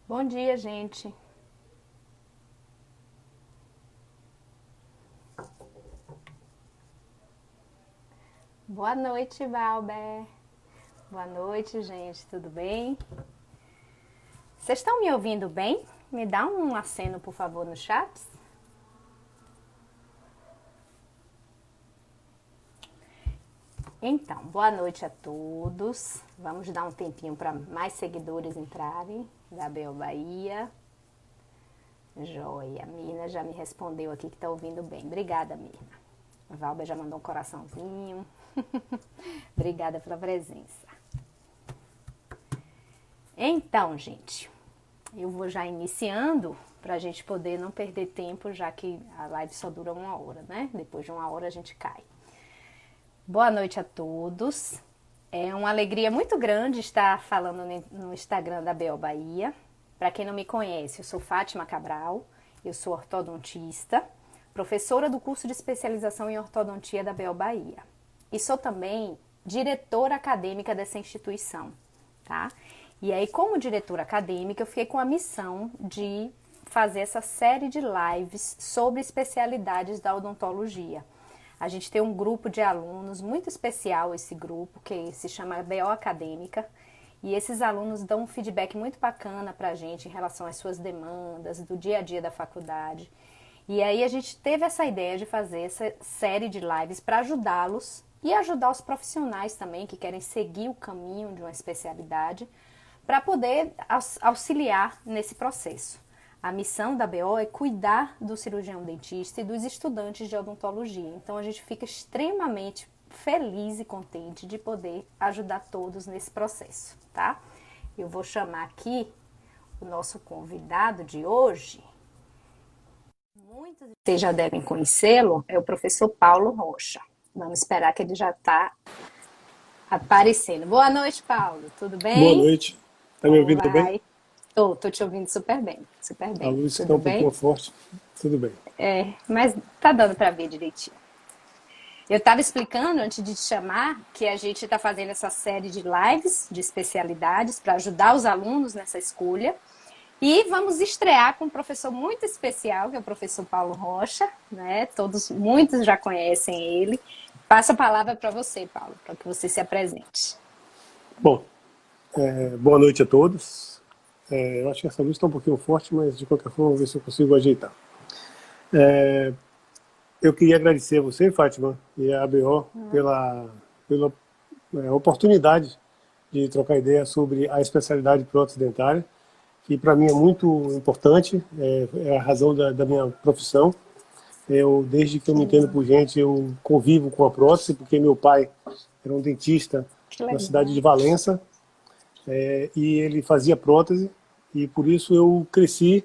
Bom dia, gente. Boa noite, Valber. Boa noite, gente. Tudo bem? Vocês estão me ouvindo bem? Me dá um aceno, por favor, no chat. Então, boa noite a todos. Vamos dar um tempinho para mais seguidores entrarem da Bel Bahia. Joia. A Mirna já me respondeu aqui que está ouvindo bem. Obrigada, Mirna. A Valber já mandou um coraçãozinho. Obrigada pela presença. Então, gente, eu vou já iniciando para a gente poder não perder tempo, já que a live só dura 1 hora, né? Depois de 1 hora a gente cai. Boa noite a todos. É uma alegria muito grande estar falando no Instagram da Bel Bahia. Para quem não me conhece, eu sou Fátima Cabral, eu sou ortodontista, professora do curso de especialização em ortodontia da Bel Bahia. E sou também diretora acadêmica dessa instituição, tá? E aí, como diretora acadêmica, eu fiquei com a missão de fazer essa série de lives sobre especialidades da odontologia. A gente tem um grupo de alunos, muito especial esse grupo, que se chama BO Acadêmica, e esses alunos dão um feedback muito bacana pra gente em relação às suas demandas, do dia a dia da faculdade. E aí a gente teve essa ideia de fazer essa série de lives para ajudá-los e ajudar os profissionais também que querem seguir o caminho de uma especialidade para poder auxiliar nesse processo. A missão da BO é cuidar do cirurgião dentista e dos estudantes de odontologia. Então a gente fica extremamente feliz e contente de poder ajudar todos nesse processo, tá? Eu vou chamar aqui o nosso convidado de hoje. Muitos de vocês já devem conhecê-lo, é o professor Paulo Rocha. Vamos esperar que ele já está aparecendo. Boa noite, Paulo. Tudo Boa bem? noite. Tá me Como ouvindo bem? vai? Tô te ouvindo super bem, super A bem. luz está Tudo um pouquinho bem? forte. Tudo bem. Mas tá dando para ver direitinho. Eu estava explicando antes de te chamar que a gente está fazendo essa série de lives de especialidades para ajudar os alunos nessa escolha. E vamos estrear com um professor muito especial, que é o professor Paulo Rocha, né? Muitos já conhecem ele. Passo a palavra para você, Paulo, para que você se apresente. Bom, boa noite a todos. Eu acho que essa luz está um pouquinho forte, mas de qualquer forma, vamos ver se eu consigo ajeitar. Eu queria agradecer a você, Fátima, e a ABO pela oportunidade de trocar ideia sobre a especialidade de prótese dentária, que para mim é muito importante, é a razão da minha profissão. Desde que eu me entendo por gente, eu convivo com a prótese, porque meu pai era um dentista Que na cidade de legal. Valença, e ele fazia prótese, e por isso eu cresci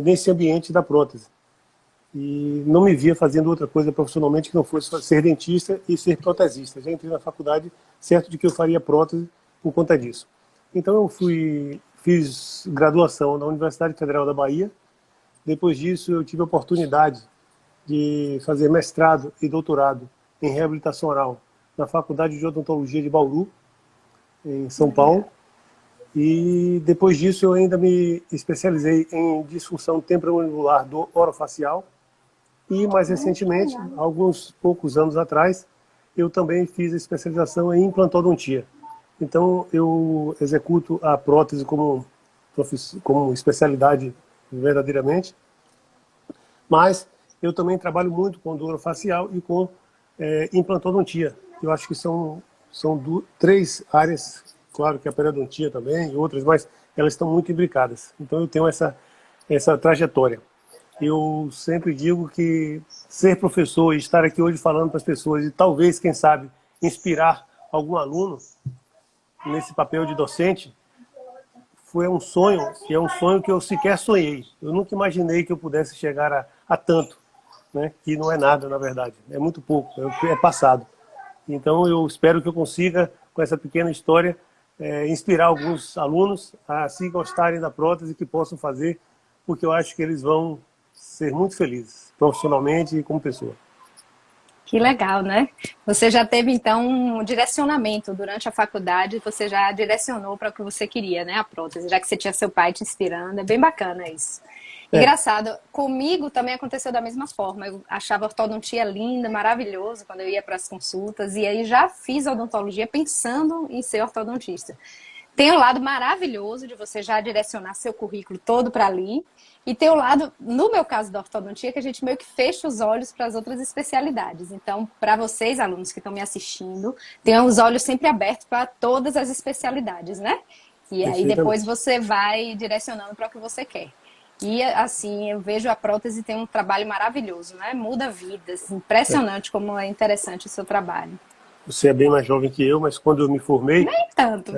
nesse ambiente da prótese. E não me via fazendo outra coisa profissionalmente que não fosse ser dentista e ser protesista. Já entrei na faculdade certo de que eu faria prótese por conta disso. Então eu fiz graduação na Universidade Federal da Bahia. Depois disso eu tive a oportunidade de fazer mestrado e doutorado em reabilitação oral na Faculdade de Odontologia de Bauru, em São Paulo. Legal. E depois disso eu ainda me especializei em disfunção temporomandibular do orofacial. E mais Que recentemente, legal. alguns poucos anos atrás, eu também fiz a especialização em implantodontia. Então eu executo a prótese como especialidade verdadeiramente, mas eu também trabalho muito com dor facial e com implantodontia. Eu acho que são três áreas, claro que a periodontia também e outras, mas elas estão muito imbricadas. Então eu tenho essa trajetória. Eu sempre digo que ser professor e estar aqui hoje falando para as pessoas e talvez, quem sabe, inspirar algum aluno nesse papel de docente foi um sonho, e é um sonho que eu sequer sonhei. Eu nunca imaginei que eu pudesse chegar a tanto, né? Que não é nada, na verdade. É muito pouco, é passado. Então eu espero que eu consiga, com essa pequena história, inspirar alguns alunos a se gostarem da prótese, que possam fazer, porque eu acho que eles vão ser muito felizes, profissionalmente e como pessoa. Que legal, né? Você já teve, então, um direcionamento durante a faculdade, você já direcionou para o que você queria, né? A prótese, já que você tinha seu pai te inspirando. É bem bacana isso. É, Engraçado, comigo também aconteceu da mesma forma. Eu achava a ortodontia linda, maravilhoso quando eu ia para as consultas, e aí já fiz odontologia pensando em ser ortodontista. Tem o lado maravilhoso de você já direcionar seu currículo todo para ali, e tem o lado, no meu caso da ortodontia, que a gente meio que fecha os olhos para as outras especialidades. Então, para vocês, alunos que estão me assistindo, tenham os olhos sempre abertos para todas as especialidades, né? E aí depois perfeitamente. você vai direcionando para o que você quer. E assim, eu vejo a prótese tem um trabalho maravilhoso, né? Muda vidas. É. Impressionante como é interessante o seu trabalho. Você é bem mais jovem que eu, mas quando eu me formei, Nem tanto.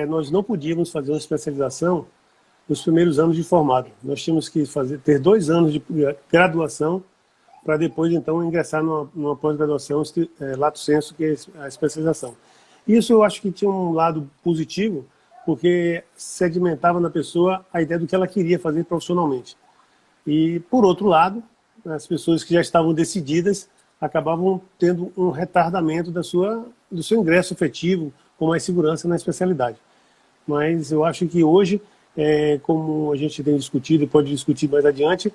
nós não podíamos fazer uma especialização nos primeiros anos de formado. Nós tínhamos que ter 2 anos de graduação para depois, então, ingressar numa pós-graduação lato sensu, que é a especialização. Isso eu acho que tinha um lado positivo, porque sedimentava na pessoa a ideia do que ela queria fazer profissionalmente. E, por outro lado, as pessoas que já estavam decididas acabavam tendo um retardamento do seu ingresso efetivo com mais segurança na especialidade. Mas eu acho que hoje, como a gente tem discutido e pode discutir mais adiante,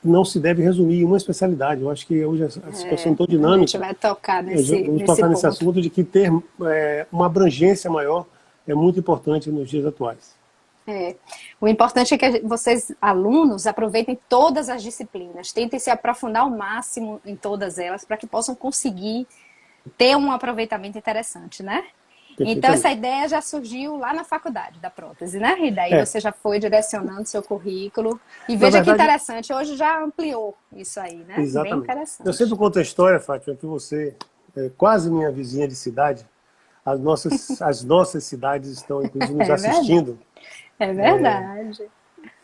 não se deve resumir em uma especialidade. Eu acho que hoje a situação é tão A gente dinâmica. vai tocar Vamos nesse tocar nesse ponto. assunto de que ter uma abrangência maior é muito importante nos dias atuais. É. O importante é que vocês, alunos, aproveitem todas as disciplinas, tentem se aprofundar ao máximo em todas elas para que possam conseguir ter um aproveitamento interessante, né? Então, essa Perfeitamente. ideia já surgiu lá na faculdade da prótese, né? E daí É, você já foi direcionando seu currículo. E na veja que verdade, interessante, hoje já ampliou isso aí, né? Bem exatamente. Eu sempre interessante. conto a história, Fátima, que você é quase minha vizinha de cidade. As nossas cidades estão, inclusive, nos É verdade. assistindo. É verdade.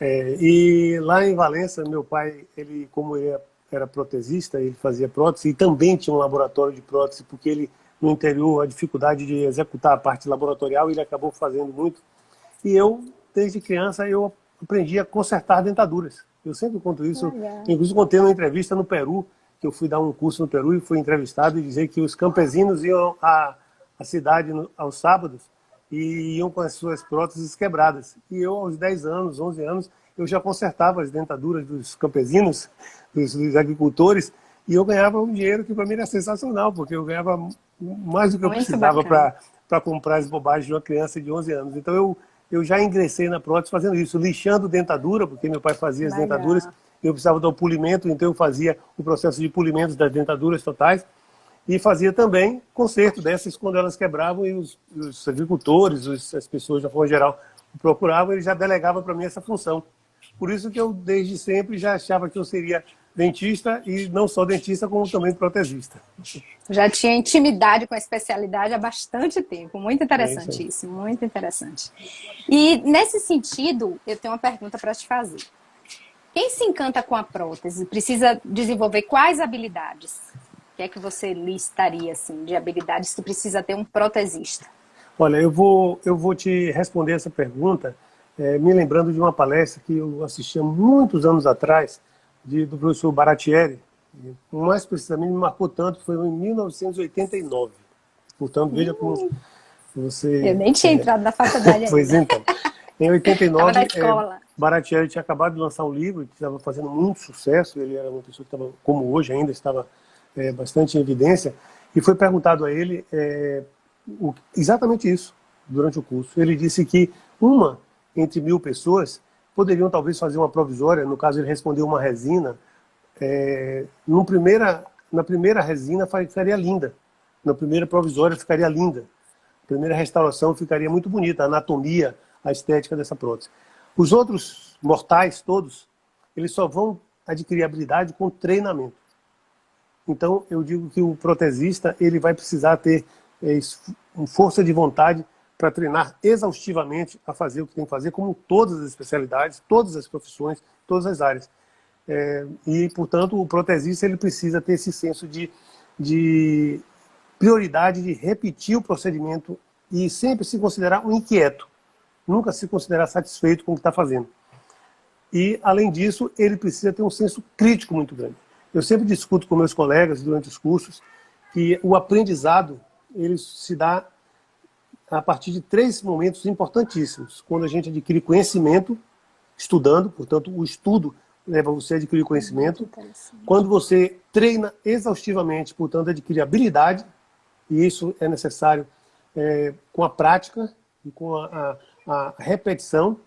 E lá em Valença, meu pai, ele, como ele era protesista, ele fazia prótese e também tinha um laboratório de prótese, porque ele, no interior, a dificuldade de executar a parte laboratorial, ele acabou fazendo muito. E eu, desde criança, eu aprendi a consertar dentaduras. Eu sempre conto isso, Legal. inclusive contei numa entrevista no Peru, que eu fui dar um curso no Peru e fui entrevistado e dizer que os campesinos iam à cidade aos sábados e iam com as suas próteses quebradas. E eu, aos 10 anos, 11 anos, eu já consertava as dentaduras dos campesinos, dos agricultores, e eu ganhava um dinheiro que para mim era sensacional, porque eu ganhava mais do que eu Muito precisava bacana. para comprar as bobagens de uma criança de 11 anos. Então eu já ingressei na prótese fazendo isso, lixando dentadura, porque meu pai fazia as dentaduras, Legal. eu precisava dar o polimento, então eu fazia o processo de polimento das dentaduras totais, e fazia também conserto dessas quando elas quebravam e os agricultores, as pessoas da forma geral procuravam, ele já delegava para mim essa função. Por isso que eu, desde sempre, já achava que eu seria dentista e não só dentista, como também protesista. Já tinha intimidade com a especialidade há bastante tempo. Muito É isso aí. interessante isso, muito interessante. E nesse sentido, eu tenho uma pergunta para te fazer. Quem se encanta com a prótese precisa desenvolver quais habilidades? O que é que você listaria assim, de habilidades que precisa ter um protesista? Olha, eu vou te responder essa pergunta me lembrando de uma palestra que eu assisti há muitos anos atrás, do professor Baratieri. Mais precisamente, me marcou tanto, foi em 1989. Portanto, veja como Eu você... nem tinha entrado na faculdade Pois ainda. então. Em Estava na 89, escola. Baratieri tinha acabado de lançar um livro que estava fazendo muito sucesso. Ele era uma pessoa que estava, como hoje ainda, estava bastante em evidência. E foi perguntado a ele exatamente isso durante o curso. Ele disse que uma entre 1000 pessoas poderiam talvez fazer uma provisória. No caso, ele respondeu uma resina. Na primeira resina ficaria linda. Na primeira provisória ficaria linda. A primeira restauração ficaria muito bonita, a anatomia, a estética dessa prótese. Os outros mortais, todos, eles só vão adquirir habilidade com treinamento. Então, eu digo que o protesista ele vai precisar ter força de vontade para treinar exaustivamente a fazer o que tem que fazer, como todas as especialidades, todas as profissões, todas as áreas. E, portanto, o protesista ele precisa ter esse senso de prioridade de repetir o procedimento e sempre se considerar um inquieto, nunca se considerar satisfeito com o que está fazendo. E, além disso, ele precisa ter um senso crítico muito grande. Eu sempre discuto com meus colegas durante os cursos que o aprendizado ele se dá a partir de 3 momentos importantíssimos. Quando a gente adquire conhecimento, estudando, portanto, o estudo leva você a adquirir conhecimento. Quando você treina exaustivamente, portanto, adquire habilidade, e isso é necessário com a prática e com a repetição.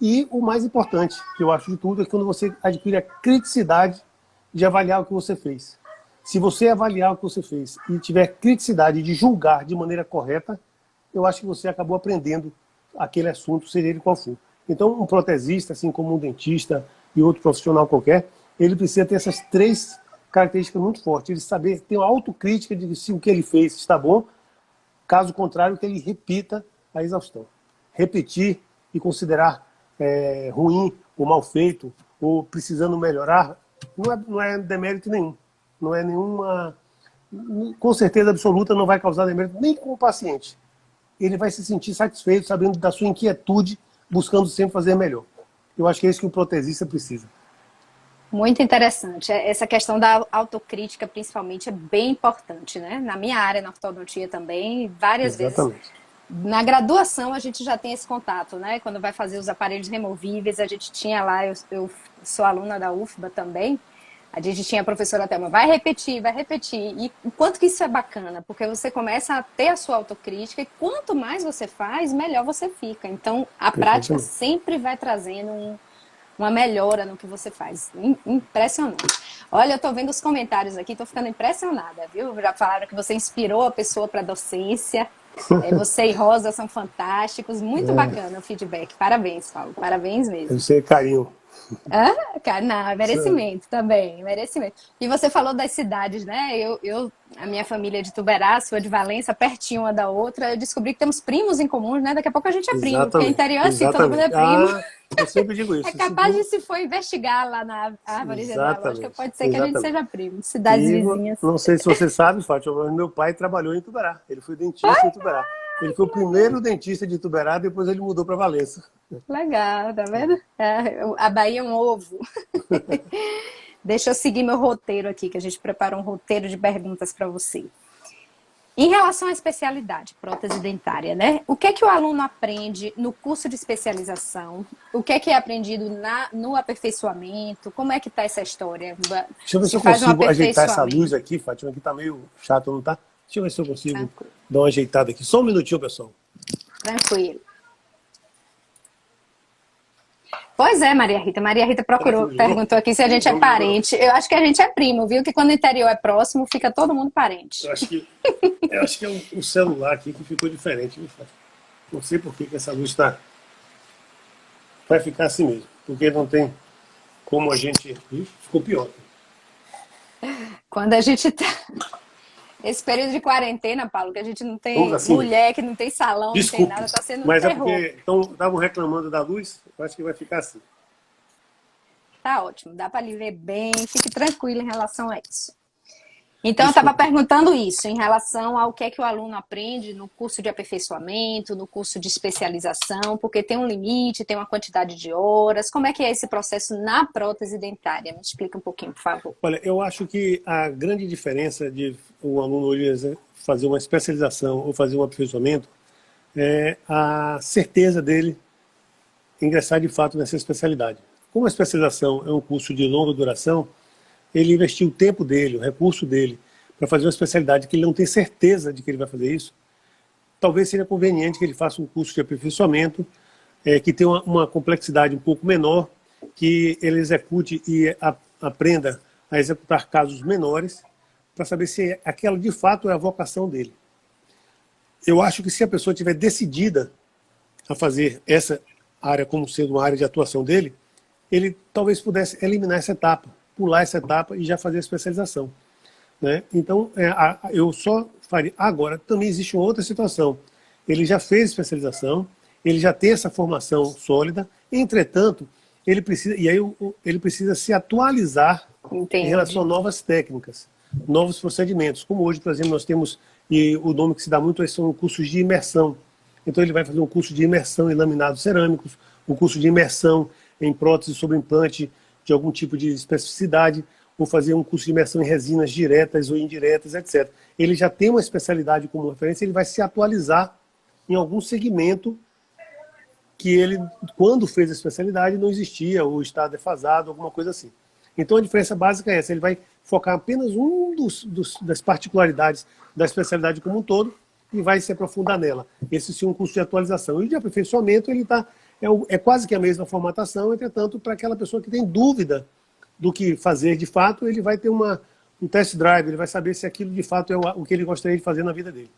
E o mais importante, que eu acho de tudo, é quando você adquire a criticidade de avaliar o que você fez. Se você avaliar o que você fez e tiver criticidade de julgar de maneira correta, eu acho que você acabou aprendendo aquele assunto, seja ele qual for. Então, um protesista, assim como um dentista e outro profissional qualquer, ele precisa ter essas 3 características muito fortes. Ele saber ter uma autocrítica de se o que ele fez está bom, caso contrário, que ele repita a exaustão. Repetir e considerar ruim ou mal feito, ou precisando melhorar, não é demérito nenhum. Não é nenhuma... Com certeza absoluta não vai causar demérito nem com o paciente. Ele vai se sentir satisfeito sabendo da sua inquietude, buscando sempre fazer melhor. Eu acho que é isso que o protesista precisa. Muito interessante. Essa questão da autocrítica, principalmente, é bem importante, né? Na minha área, na ortodontia também, várias Exatamente. vezes. Na graduação, a gente já tem esse contato, né? Quando vai fazer os aparelhos removíveis, a gente tinha lá, eu sou aluna da UFBA também, a gente tinha a professora Thelma, vai repetir. E o quanto que isso é bacana, porque você começa a ter a sua autocrítica e quanto mais você faz, melhor você fica. Então, a prática sempre vai trazendo uma melhora no que você faz. Impressionante. Olha, eu tô vendo os comentários aqui, tô ficando impressionada, viu? Já falaram que você inspirou a pessoa para docência. Você e Rosa são fantásticos. Muito bacana o feedback. Parabéns, Paulo. Parabéns mesmo. Eu sei, carinho. Não, merecimento também, merecimento. E você falou das cidades, né? A minha família é de Tuberá, sua de Valença, pertinho uma da outra. Eu descobri que temos primos em comum, né? Daqui a pouco a gente é primo, Exatamente. porque interior assim, todo mundo é primo. Eu sempre digo isso. É capaz de, se for investigar lá na árvore genealógica, pode ser que a gente seja primo, cidades vizinhas. Não sei se você sabe, Fátima, mas meu pai trabalhou em Tuberá. Ele foi dentista em Tuberá. Ele foi o primeiro dentista de Tuberá, depois ele mudou para Valença. Legal, tá vendo? A Bahia é um ovo. Deixa eu seguir meu roteiro aqui, que a gente preparou um roteiro de perguntas para você. Em relação à especialidade, prótese dentária, né? O que é que o aluno aprende no curso de especialização? O que é aprendido no aperfeiçoamento? Como é que tá essa história? Deixa eu ver se eu consigo ajeitar essa luz aqui, Fátima, que tá meio chato, não tá? Deixa eu ver se eu consigo dar uma ajeitada aqui. Só um minutinho, pessoal. Tranquilo. Pois é, Maria Rita. Maria Rita perguntou aqui se a gente é parente. Eu acho que a gente é primo, viu? Que quando o interior é próximo, fica todo mundo parente. Eu acho que é o celular aqui que ficou diferente, viu, Fátima? Não sei por que essa luz está... Vai ficar assim mesmo. Porque não tem como a gente... Ficou pior. Quando a gente tá... Esse período de quarentena, Paulo, que a gente não tem mulher, que não tem salão, desculpe, não tem nada, tá sendo mas terror. É porque estavam reclamando da luz, eu acho que vai ficar assim. Tá ótimo, dá para lhe ver bem, fique tranquilo em relação a isso. Então, eu estava perguntando isso, em relação ao que é que o aluno aprende no curso de aperfeiçoamento, no curso de especialização, porque tem um limite, tem uma quantidade de horas. Como é que é esse processo na prótese dentária? Me explica um pouquinho, por favor. Olha, eu acho que a grande diferença de um aluno hoje fazer uma especialização ou fazer um aperfeiçoamento é a certeza dele ingressar de fato nessa especialidade. Como a especialização é um curso de longa duração, ele investiu o tempo dele, o recurso dele, para fazer uma especialidade que ele não tem certeza de que ele vai fazer isso. Talvez seja conveniente que ele faça um curso de aperfeiçoamento, que tenha uma complexidade um pouco menor, que ele execute e aprenda a executar casos menores, para saber se aquela de fato é a vocação dele. Eu acho que se a pessoa estiver decidida a fazer essa área como sendo uma área de atuação dele, ele talvez pudesse eliminar essa etapa, pular essa etapa e já fazer a especialização, né? Então, eu só faria... Agora, também existe uma outra situação. Ele já fez especialização, ele já tem essa formação sólida, entretanto, ele precisa se atualizar em relação a novas técnicas, novos procedimentos. Como hoje, por exemplo, nós temos, e o nome que se dá muito são cursos de imersão. Então, ele vai fazer um curso de imersão em laminados cerâmicos, um curso de imersão em prótese sobre implante de algum tipo de especificidade, ou fazer um curso de imersão em resinas diretas ou indiretas, etc. Ele já tem uma especialidade como referência, ele vai se atualizar em algum segmento que ele, quando fez a especialidade, não existia, ou está defasado, alguma coisa assim. Então a diferença básica é essa, ele vai focar apenas das particularidades da especialidade como um todo e vai se aprofundar nela. Esse sim é um curso de atualização. E de aperfeiçoamento, ele é quase que a mesma formatação, entretanto, para aquela pessoa que tem dúvida do que fazer de fato, ele vai ter um test drive, ele vai saber se aquilo de fato é o que ele gostaria de fazer na vida dele.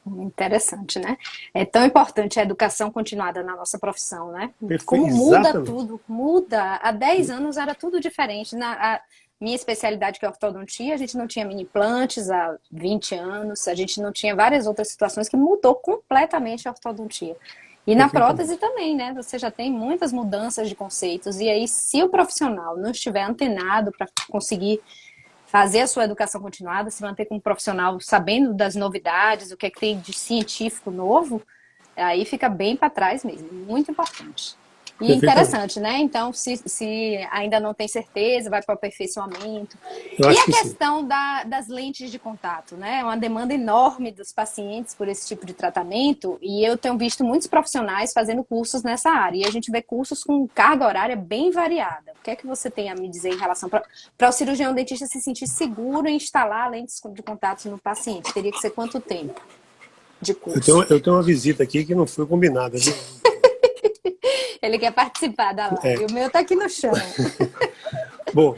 Interessante, né? É tão importante a educação continuada na nossa profissão, né? Perfeito, Como muda exatamente. tudo, muda. Há 10 anos era tudo diferente. A minha especialidade, que é ortodontia, a gente não tinha mini implantes há 20 anos, a gente não tinha várias outras situações que mudou completamente a ortodontia. E na prótese também, né? Você já tem muitas mudanças de conceitos. E aí, se o profissional não estiver antenado para conseguir fazer a sua educação continuada, se manter como profissional sabendo das novidades, o que é que tem de científico novo, aí fica bem para trás mesmo. Muito importante. E interessante, né? Então, se ainda não tem certeza, vai para o aperfeiçoamento. E a questão das lentes de contato, né? É uma demanda enorme dos pacientes por esse tipo de tratamento, e eu tenho visto muitos profissionais fazendo cursos nessa área. E a gente vê cursos com carga horária bem variada. O que é que você tem a me dizer em relação para o cirurgião dentista se sentir seguro em instalar lentes de contato no paciente? Teria que ser quanto tempo de curso? Eu tenho uma visita aqui que não foi combinada, viu? Ele quer participar da live. O meu tá aqui no chão. Bom,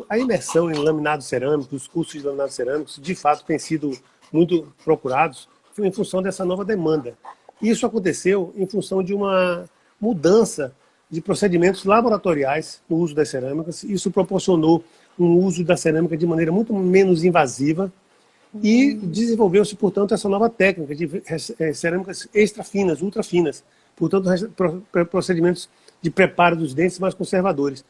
a imersão em laminado cerâmico, os cursos de laminado cerâmicos, de fato, têm sido muito procurados em função dessa nova demanda. Isso aconteceu em função de uma mudança de procedimentos laboratoriais no uso das cerâmicas. Isso proporcionou um uso da cerâmica de maneira muito menos invasiva, e desenvolveu-se, portanto, essa nova técnica de cerâmicas extra finas, ultra finas, portanto, procedimentos de preparo dos dentes mais conservadores.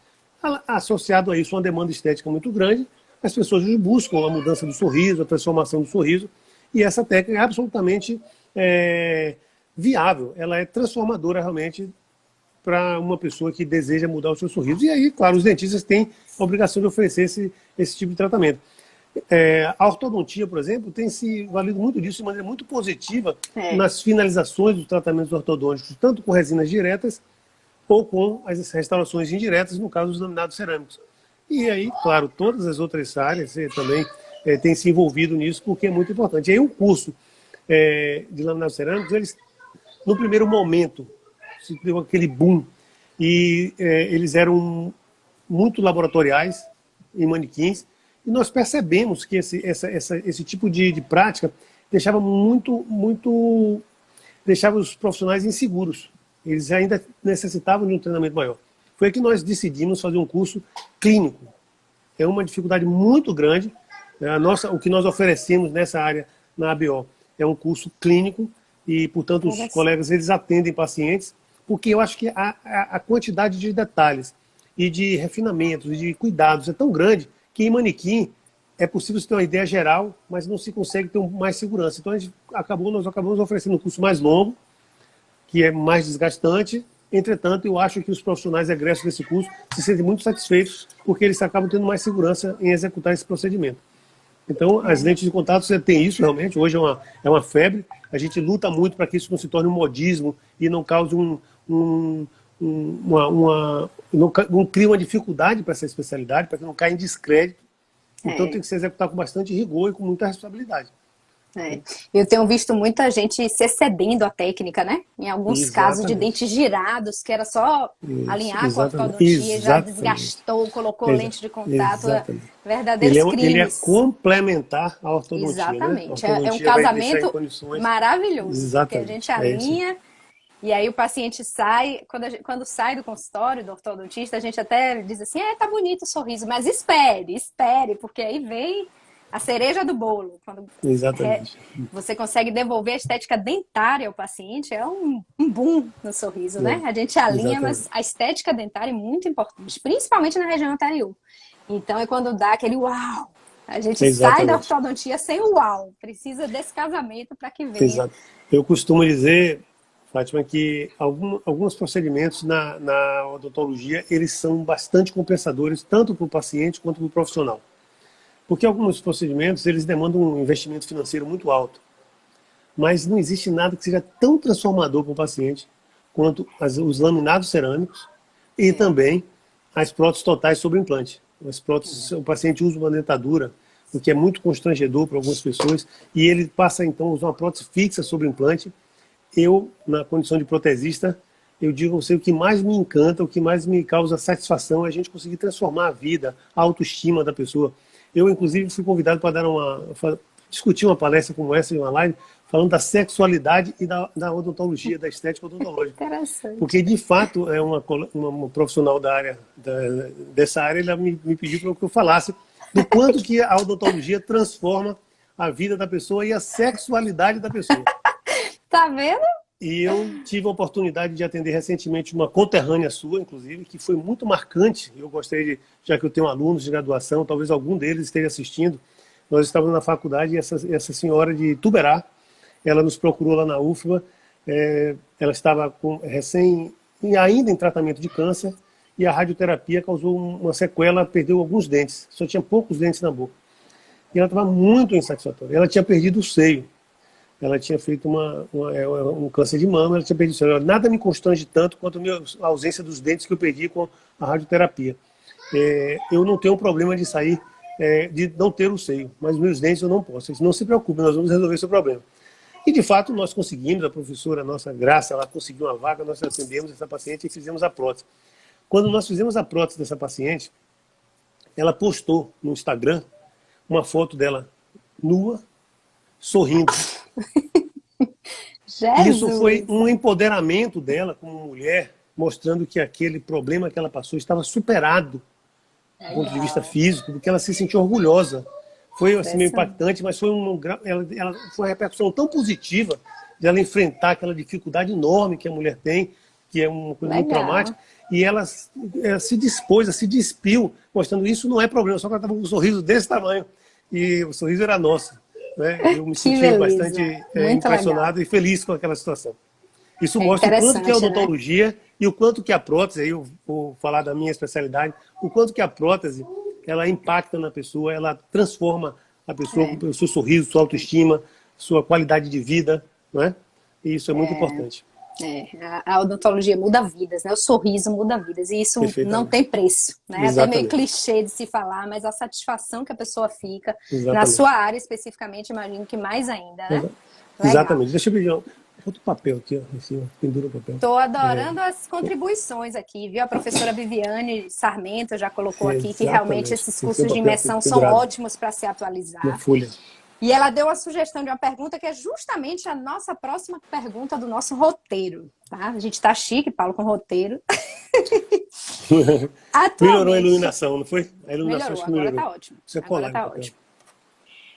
Associado a isso, uma demanda estética muito grande, as pessoas buscam a mudança do sorriso, a transformação do sorriso, e essa técnica é absolutamente viável, ela é transformadora realmente para uma pessoa que deseja mudar o seu sorriso. E aí, claro, os dentistas têm a obrigação de oferecer esse tipo de tratamento. A ortodontia, por exemplo, tem se valido muito disso de maneira muito positiva nas finalizações dos tratamentos ortodônticos, tanto com resinas diretas ou com as restaurações indiretas, no caso dos laminados cerâmicos. E aí, claro, todas as outras áreas também têm se envolvido nisso, porque é muito importante. E aí, o curso de laminados cerâmicos, eles, no primeiro momento, se deu aquele boom, e eles eram muito laboratoriais, em manequins. E nós percebemos que esse tipo de prática deixava deixava os profissionais inseguros. Eles ainda necessitavam de um treinamento maior. Foi aí que nós decidimos fazer um curso clínico. É uma dificuldade muito grande. O que nós oferecemos nessa área na ABO é um curso clínico e, portanto, os colegas eles atendem pacientes, porque eu acho que a quantidade de detalhes e de refinamentos e de cuidados é tão grande que em manequim é possível se ter uma ideia geral, mas não se consegue ter mais segurança. Então nós acabamos oferecendo um curso mais longo, que é mais desgastante. Entretanto, eu acho que os profissionais egressos desse curso se sentem muito satisfeitos porque eles acabam tendo mais segurança em executar esse procedimento. Então, as lentes de contato, você tem isso realmente, hoje é uma febre. A gente luta muito para que isso não se torne um modismo e não cause não crie uma dificuldade para essa especialidade, para que não caia em descrédito. Então tem que se executar com bastante rigor e com muita responsabilidade. Eu tenho visto muita gente se excedendo a técnica, né? Em alguns casos de dentes girados, que era só alinhar com a ortodontia, já desgastou, colocou lente de contato, verdadeiros crimes. Ele é complementar a ortodontia. Exatamente, né? A ortodontia é um casamento maravilhoso, exatamente. Que a gente alinha. E aí o paciente sai, quando sai do consultório do ortodontista, a gente até diz assim, tá bonito o sorriso, mas espere, porque aí vem a cereja do bolo. Quando Exatamente. Você consegue devolver a estética dentária ao paciente, é um boom no sorriso, né? A gente alinha, mas a estética dentária é muito importante, principalmente na região anterior. Então é quando dá aquele uau. A gente sai da ortodontia sem o uau. Precisa desse casamento para que venha. Exato. Eu costumo dizer, Fátima, que alguns procedimentos na odontologia, eles são bastante compensadores, tanto para o paciente quanto para o profissional. Porque alguns procedimentos, eles demandam um investimento financeiro muito alto. Mas não existe nada que seja tão transformador para o paciente quanto os laminados cerâmicos e também as próteses totais sobre implante. As próteses, o paciente usa uma dentadura, o que é muito constrangedor para algumas pessoas, e ele passa então a usar uma prótese fixa sobre implante. Eu, na condição de protesista, eu digo a você, o que mais me encanta, o que mais me causa satisfação é a gente conseguir transformar a vida, a autoestima da pessoa. Eu, inclusive, fui convidado para discutir uma palestra como essa em uma live, falando da sexualidade e da odontologia, da estética odontológica. Interessante. Porque, de fato, é uma profissional da área, dessa área, ela me pediu para que eu falasse do quanto que a odontologia transforma a vida da pessoa e a sexualidade da pessoa. Tá vendo? E eu tive a oportunidade de atender recentemente uma conterrânea sua, inclusive, que foi muito marcante. Eu gostei já que eu tenho alunos de graduação, talvez algum deles esteja assistindo. Nós estávamos na faculdade e essa senhora de Tuberá, ela nos procurou lá na UFBA. Ela estava ainda em tratamento de câncer e a radioterapia causou uma sequela, perdeu alguns dentes, só tinha poucos dentes na boca. E ela estava muito insatisfatória. Ela tinha perdido o seio. Ela tinha feito um câncer de mama, ela tinha perdido o seio. Nada me constrange tanto quanto a ausência dos dentes que eu perdi com a radioterapia. Eu não tenho problema de sair, de não ter o seio, mas meus dentes eu não posso. Não se preocupe, nós vamos resolver esse problema. E, de fato, nós conseguimos, a professora, nossa Graça, ela conseguiu uma vaga, nós atendemos essa paciente e fizemos a prótese. Quando nós fizemos a prótese dessa paciente, ela postou no Instagram uma foto dela nua, sorrindo. Isso foi um empoderamento dela como mulher, mostrando que aquele problema que ela passou estava superado do ponto de vista físico, porque ela se sentiu orgulhosa. Foi assim, meio impactante, mas foi foi uma repercussão tão positiva de ela enfrentar aquela dificuldade enorme que a mulher tem, que é uma coisa muito traumática, e ela se dispôs, se despiu, mostrando isso não é problema, só que ela estava com um sorriso desse tamanho, e o sorriso era nosso. Né? Eu me senti bastante impressionado e feliz com aquela situação. Isso mostra o quanto que a odontologia, né? E o quanto que a prótese, aí eu vou falar da minha especialidade, o quanto que a prótese, ela impacta na pessoa, ela transforma a pessoa com o seu sorriso, sua autoestima, sua qualidade de vida, né? E isso é muito importante. A odontologia muda vidas, né? O sorriso muda vidas, e isso não tem preço, né? Até meio clichê de se falar, mas a satisfação que a pessoa fica, na sua área especificamente, imagino que mais ainda, né? Exatamente. Deixa eu pedir outro papel aqui, ó, em cima, pendura o papel. Estou adorando as contribuições aqui, viu? A professora Viviane Sarmento já colocou aqui que realmente esses cursos de imersão são ótimos para se atualizar. Uma folha. E ela deu a sugestão de uma pergunta que é justamente a nossa próxima pergunta do nosso roteiro, tá? A gente tá chique, Paulo, com roteiro. Melhorou a iluminação, não foi? A iluminação melhorou, agora tá ótimo. Você agora tá ótimo.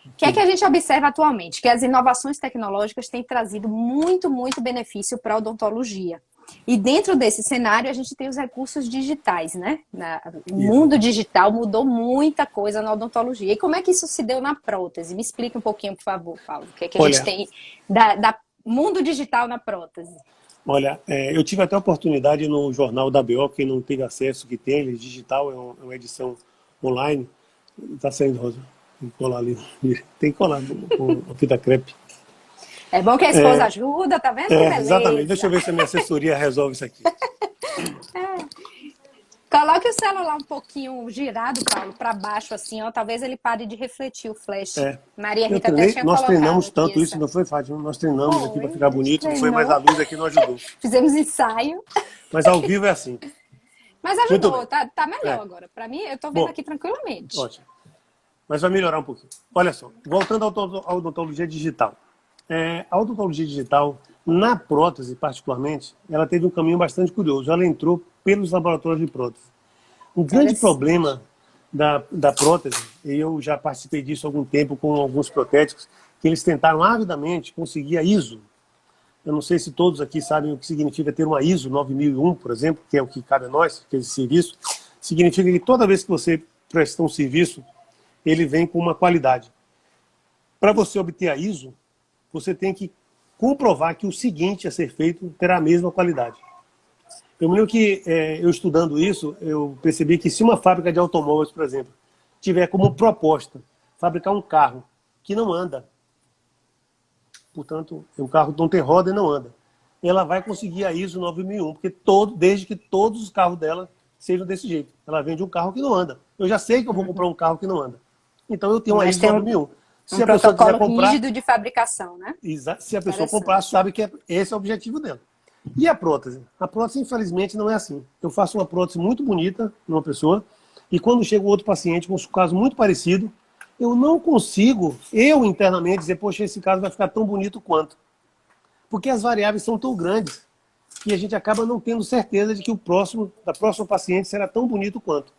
O que é que a gente observa atualmente? Que as inovações tecnológicas têm trazido muito, muito benefício para a odontologia. E dentro desse cenário, a gente tem os recursos digitais, né? O mundo digital mudou muita coisa na odontologia. E como é que isso se deu na prótese? Me explica um pouquinho, por favor, Paulo. O que é que a gente tem da mundo digital na prótese? Olha, eu tive até a oportunidade no jornal da BO, quem não teve acesso, que tem, ele digital, é uma edição online. Está saindo, Rosa. Tem que colar ali. Tem que colar com a fita crepe. É bom que a esposa ajuda, tá vendo? Exatamente. Deixa eu ver se a minha assessoria resolve isso aqui. Coloque o celular um pouquinho girado, Paulo, para baixo, assim, ó. Talvez ele pare de refletir o flash. Maria Rita até tinha Nós treinamos tanto aqui, isso, não foi, Fátima? Nós treinamos aqui para ficar bonito, não foi, mas a luz aqui não ajudou. Fizemos ensaio. Mas ao vivo é assim. Mas ajudou, tá melhor agora. Para mim, eu tô vendo aqui tranquilamente. Ótimo. Mas vai melhorar um pouquinho. Olha só, voltando à odontologia digital. A odontologia digital, na prótese particularmente, ela teve um caminho bastante curioso. Ela entrou pelos laboratórios de prótese. O grande problema da prótese, e eu já participei disso há algum tempo com alguns protéticos, que eles tentaram avidamente conseguir a ISO. Eu não sei se todos aqui sabem o que significa ter uma ISO 9001, por exemplo, que é o que cabe a nós, que é esse serviço. Significa que toda vez que você presta um serviço, ele vem com uma qualidade. Para você obter a ISO, você tem que comprovar que o seguinte a ser feito terá a mesma qualidade. Eu me lembro que, eu estudando isso, eu percebi que se uma fábrica de automóveis, por exemplo, tiver como proposta fabricar um carro que não anda, portanto, um carro não tem roda e não anda, ela vai conseguir a ISO 9001, porque desde que todos os carros dela sejam desse jeito. Ela vende um carro que não anda. Eu já sei que eu vou comprar um carro que não anda. Então eu tenho uma ISO 9001. Se a pessoa quiser comprar, rígido de fabricação, né? Se a pessoa comprar, sabe que esse é o objetivo dela. E a prótese? A prótese, infelizmente, não é assim. Eu faço uma prótese muito bonita numa pessoa, e quando chega outro paciente com um caso muito parecido, eu não consigo, internamente, dizer, poxa, esse caso vai ficar tão bonito quanto. Porque as variáveis são tão grandes que a gente acaba não tendo certeza de que da próxima paciente será tão bonito quanto.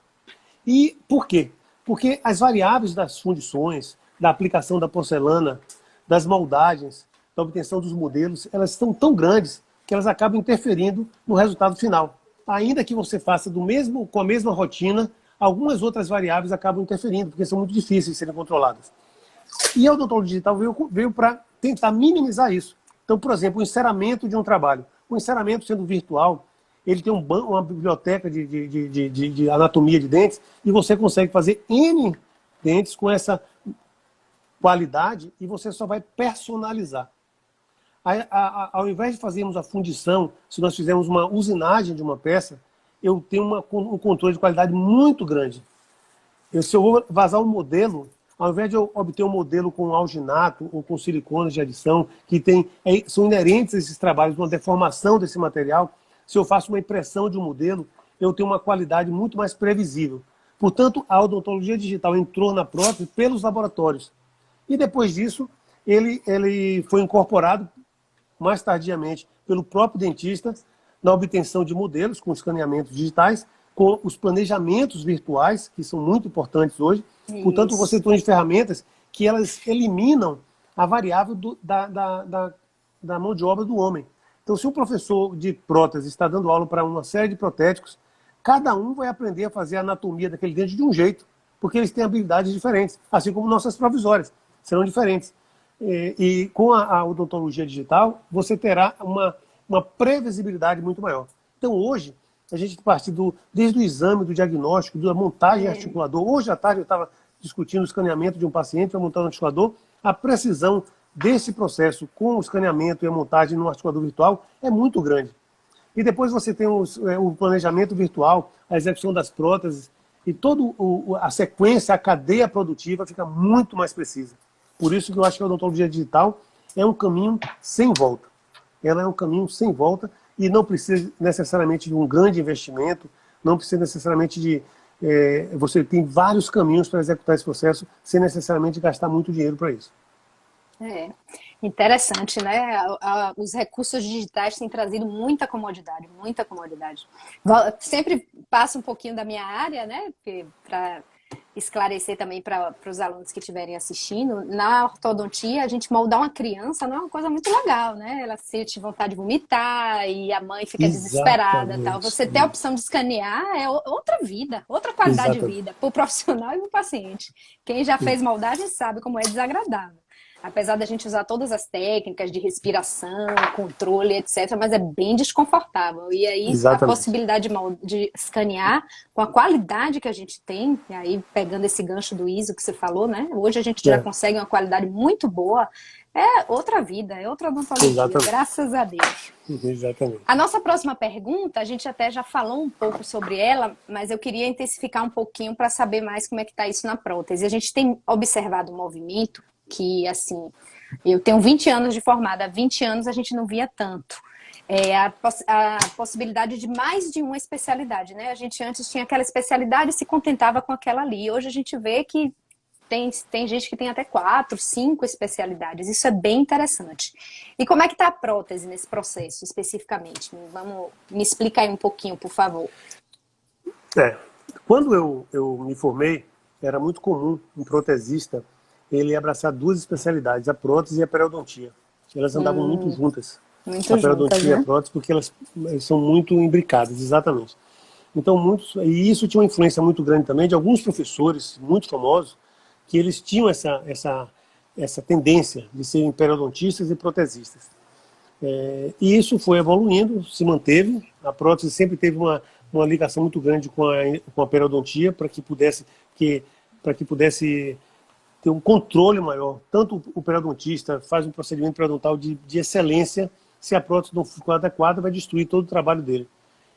E por quê? Porque as variáveis das fundições, da aplicação da porcelana, das moldagens, da obtenção dos modelos, elas são tão grandes que elas acabam interferindo no resultado final. Ainda que você faça com a mesma rotina, algumas outras variáveis acabam interferindo, porque são muito difíceis de serem controladas. E a odontologia digital veio para tentar minimizar isso. Então, por exemplo, o enceramento de um trabalho. O enceramento sendo virtual, ele tem uma biblioteca de anatomia de dentes, e você consegue fazer N dentes com essa qualidade, e você só vai personalizar. Ao invés de fazermos a fundição, se nós fizermos uma usinagem de uma peça, eu tenho um controle de qualidade muito grande. Se eu vou vazar um modelo, ao invés de eu obter um modelo com alginato ou com silicones de adição, que são inerentes a esses trabalhos, uma deformação desse material, se eu faço uma impressão de um modelo, eu tenho uma qualidade muito mais previsível. Portanto, a odontologia digital entrou na prótese pelos laboratórios. E depois disso, ele foi incorporado mais tardiamente pelo próprio dentista na obtenção de modelos com escaneamentos digitais, com os planejamentos virtuais, que são muito importantes hoje. Isso. Portanto, você tem ferramentas que elas eliminam a variável da mão de obra do homem. Então, se o professor de prótese está dando aula para uma série de protéticos, cada um vai aprender a fazer a anatomia daquele dente de um jeito, porque eles têm habilidades diferentes, assim como nossas provisórias serão diferentes. E com a odontologia digital, você terá uma previsibilidade muito maior. Então, hoje, a gente parte desde o exame, do diagnóstico, da montagem articulador. Hoje à tarde eu estava discutindo o escaneamento de um paciente para montar um articulador. A precisão desse processo com o escaneamento e a montagem no articulador virtual é muito grande. E depois você tem o planejamento virtual, a execução das próteses, e toda a sequência, a cadeia produtiva fica muito mais precisa. Por isso que eu acho que a odontologia digital é um caminho sem volta. Ela é um caminho sem volta e não precisa necessariamente de um grande investimento, não precisa necessariamente de... você tem vários caminhos para executar esse processo sem necessariamente gastar muito dinheiro para isso. Interessante, né? Os recursos digitais têm trazido muita comodidade, muita comodidade. Sempre passa um pouquinho da minha área, né? Para esclarecer também para os alunos que estiverem assistindo. Na ortodontia, a gente moldar uma criança não é uma coisa muito legal, né? Ela sente vontade de vomitar e a mãe fica desesperada. Tal. Você ter a opção de escanear é outra vida, outra qualidade de vida para o profissional e para o paciente. Quem já fez moldagem sabe como é desagradável. Apesar da gente usar todas as técnicas de respiração, controle, etc., mas é bem desconfortável. E aí a possibilidade de escanear com a qualidade que a gente tem, e aí pegando esse gancho do ISO que você falou, né? Hoje a gente já consegue uma qualidade muito boa. É outra vida, é outra odontologia, graças a Deus. Exatamente. A nossa próxima pergunta, a gente até já falou um pouco sobre ela, mas eu queria intensificar um pouquinho para saber mais como é que está isso na prótese. A gente tem observado um movimento que, assim, eu tenho 20 anos de formada, há 20 anos a gente não via tanto. A possibilidade de mais de uma especialidade, né? A gente antes tinha aquela especialidade e se contentava com aquela ali. Hoje a gente vê que tem gente que tem até 4, 5 especialidades. Isso é bem interessante. E como é que está a prótese nesse processo, especificamente? Me explica aí um pouquinho, por favor. Quando eu me formei, era muito comum um protesista ele abraçar 2 especialidades, a prótese e a periodontia. Elas andavam muito juntas. Muito a periodontia juntas, né? e a prótese, porque elas são muito imbricadas, exatamente. Então, e isso tinha uma influência muito grande também de alguns professores muito famosos, que eles tinham essa tendência de serem periodontistas e protesistas. E isso foi evoluindo, se manteve. A prótese sempre teve uma ligação muito grande com a periodontia, para que pudesse ter um controle maior. Tanto o periodontista faz um procedimento periodontal de excelência, se a prótese não for adequada, vai destruir todo o trabalho dele.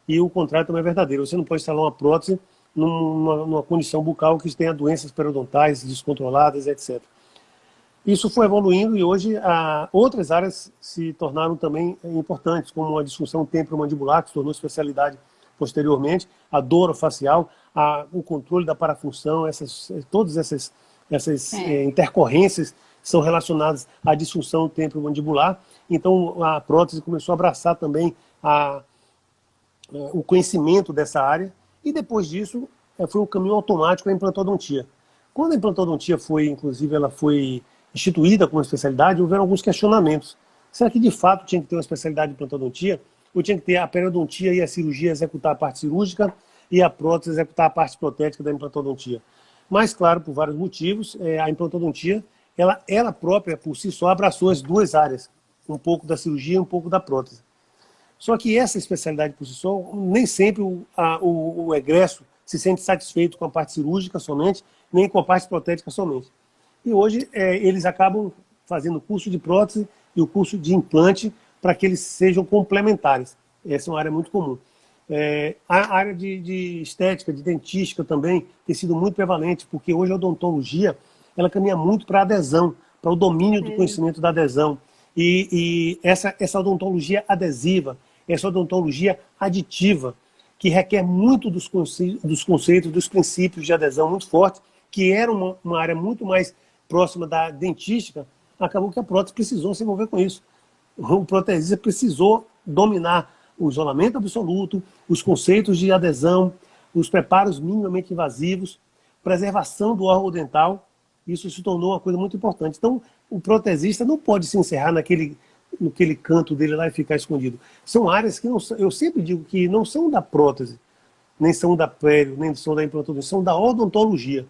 E o contrário também é verdadeiro. Você não pode instalar uma prótese numa condição bucal que tenha doenças periodontais descontroladas, etc. Isso foi evoluindo e hoje outras áreas se tornaram também importantes, como a disfunção temporomandibular, que se tornou especialidade posteriormente, a dor facial, o controle da parafunção, todas essas intercorrências são relacionadas à disfunção temporomandibular. Então, a prótese começou a abraçar também o conhecimento dessa área, e depois disso foi um caminho automático a implantodontia. Quando a implantodontia inclusive, ela foi instituída como especialidade, houveram alguns questionamentos. Será que de fato tinha que ter uma especialidade de implantodontia? Ou tinha que ter a periodontia e a cirurgia executar a parte cirúrgica e a prótese executar a parte protética da implantodontia? Mas, claro, por vários motivos, a implantodontia, ela própria, por si só, abraçou as duas áreas, um pouco da cirurgia e um pouco da prótese. Só que essa especialidade por si só, nem sempre o egresso se sente satisfeito com a parte cirúrgica somente, nem com a parte protética somente. E hoje eles acabam fazendo o curso de prótese e o curso de implante para que eles sejam complementares. Essa é uma área muito comum. A área de estética, de dentística também tem sido muito prevalente, porque hoje a odontologia ela caminha muito para a adesão, para o domínio do conhecimento da adesão. E essa odontologia adesiva, essa odontologia aditiva, que requer muito dos conceitos, dos princípios de adesão muito fortes, que era uma área muito mais próxima da dentística, acabou que a prótese precisou se envolver com isso. O protesista precisou dominar o isolamento absoluto, os conceitos de adesão, os preparos minimamente invasivos, preservação do órgão dental. Isso se tornou uma coisa muito importante. Então, o protesista não pode se encerrar naquele canto dele lá e ficar escondido. São áreas que eu sempre digo que não são da prótese, nem são da pério, nem são da implantologia, são da odontologia.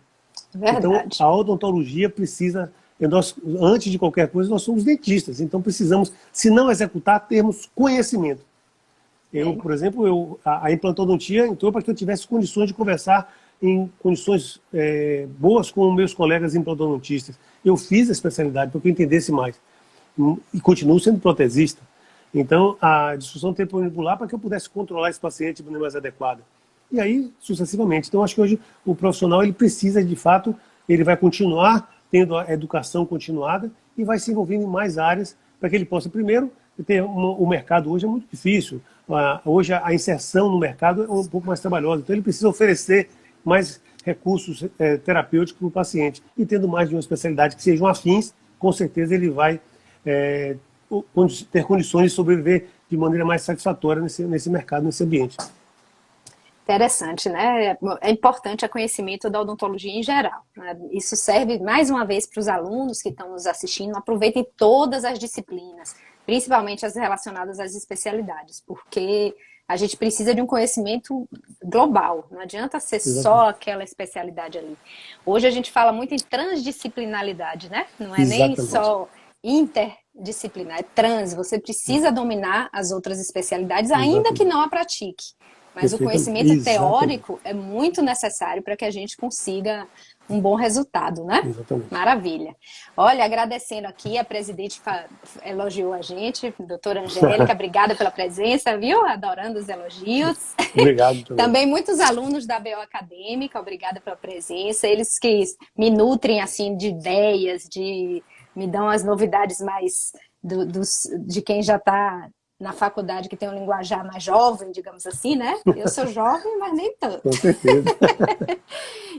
Verdade. Então, a odontologia precisa... antes de qualquer coisa, nós somos dentistas. Então, precisamos, se não executar, termos conhecimento. Por exemplo, a implantodontia entrou para que eu tivesse condições de conversar em condições boas com meus colegas implantodontistas. Eu fiz a especialidade para que eu entendesse mais. E continuo sendo protesista. Então, a disfunção temporomandibular para que eu pudesse controlar esse paciente de maneira mais adequada. E aí, sucessivamente. Então, acho que hoje o profissional ele precisa, de fato, ele vai continuar tendo a educação continuada e vai se envolvendo em mais áreas para que ele possa, primeiro, o mercado hoje é muito difícil. Hoje a inserção no mercado é um pouco mais trabalhosa. Então, ele precisa oferecer mais recursos terapêuticos para o paciente. E tendo mais de uma especialidade que sejam afins, com certeza ele vai ter condições de sobreviver de maneira mais satisfatória nesse mercado, nesse ambiente. Interessante, né? É importante o conhecimento da odontologia em geral, né? Isso serve mais uma vez para os alunos que estão nos assistindo. Aproveitem todas as disciplinas, principalmente as relacionadas às especialidades, porque a gente precisa de um conhecimento global. Não adianta ser só aquela especialidade ali. Hoje a gente fala muito em transdisciplinaridade, né? Não é nem só interdisciplinar, é trans. Você precisa dominar as outras especialidades, ainda que não a pratique. Mas o conhecimento teórico é muito necessário para que a gente consiga um bom resultado, né? Exatamente. Maravilha. Olha, agradecendo aqui, a presidente elogiou a gente, doutora Angélica, obrigada pela presença, viu? Adorando os elogios. Obrigado. Também muitos alunos da BO Acadêmica, obrigada pela presença. Eles que me assim, de ideias, me dão as novidades mais de quem já está na faculdade, que tem um linguajar mais jovem, digamos assim, né? Eu sou jovem, mas nem tanto. Com certeza.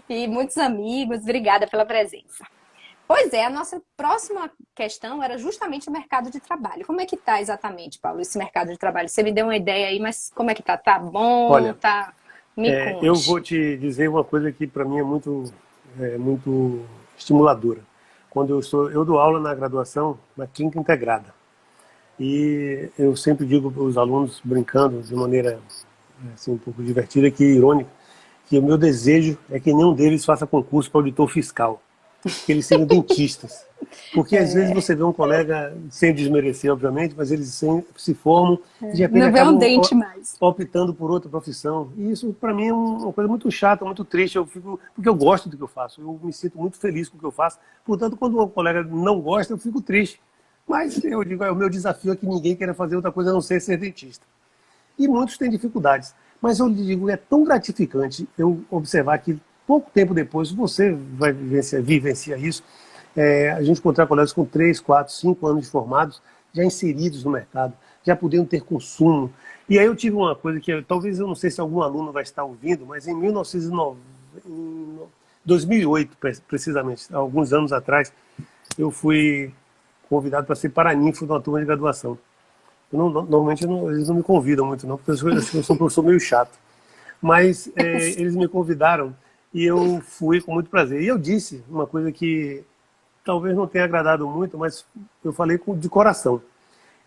E muitos amigos, obrigada pela presença. Pois é, a nossa próxima questão era justamente o mercado de trabalho. Como é que está exatamente, Paulo, esse mercado de trabalho? Você me deu uma ideia aí, mas como é que está? Tá bom? Olha, Me conte. eu vou te dizer uma coisa que para mim é muito estimuladora. Quando eu dou aula na graduação, na clínica integrada. E eu sempre digo para os alunos, brincando de maneira assim, um pouco divertida e irônica, que o meu desejo é que nenhum deles faça concurso para auditor fiscal. que eles sejam dentistas. Porque às vezes você vê um colega, sem desmerecer, obviamente, mas eles se formam e de repente Não vê um acabam dente mais. optando por outra profissão. E isso, para mim, é uma coisa muito chata, muito triste. Porque eu gosto do que eu faço. Eu me sinto muito feliz com o que eu faço. Portanto, quando um colega não gosta, eu fico triste. Mas eu digo, o meu desafio é que ninguém queira fazer outra coisa a não ser dentista. E muitos têm dificuldades. Mas eu lhe digo, é tão gratificante eu observar que pouco tempo depois você vai vivenciar isso. A gente encontrar colegas com 3, 4, 5 anos de formados, já inseridos no mercado, já podendo ter consumo. E aí eu tive uma coisa que talvez eu não sei se algum aluno vai estar ouvindo, mas em 2008, precisamente, alguns anos atrás, eu fui convidado para ser paraninfo de uma turma de graduação. Normalmente eles não me convidam muito, não, porque eu sou um professor meio chato. Mas eles me convidaram e eu fui com muito prazer. E eu disse uma coisa que talvez não tenha agradado muito, mas eu falei de coração.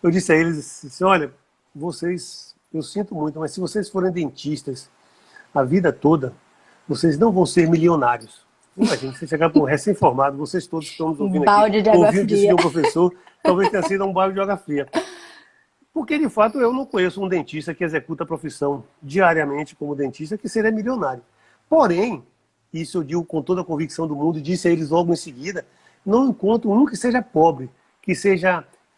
Eu disse a eles assim, olha, vocês, eu sinto muito, mas se vocês forem dentistas a vida toda, vocês não vão ser milionários. Imagina, você chegar para um recém-formado, vocês todos que estão nos ouvindo balde aqui, de água ouvindo isso de fria. um professor, talvez tenha sido um balde de água fria. Porque, de fato, eu não conheço um dentista que executa a profissão diariamente como dentista que seria milionário. Porém, isso eu digo com toda a convicção do mundo, disse a eles logo em seguida, não encontro um que seja pobre, que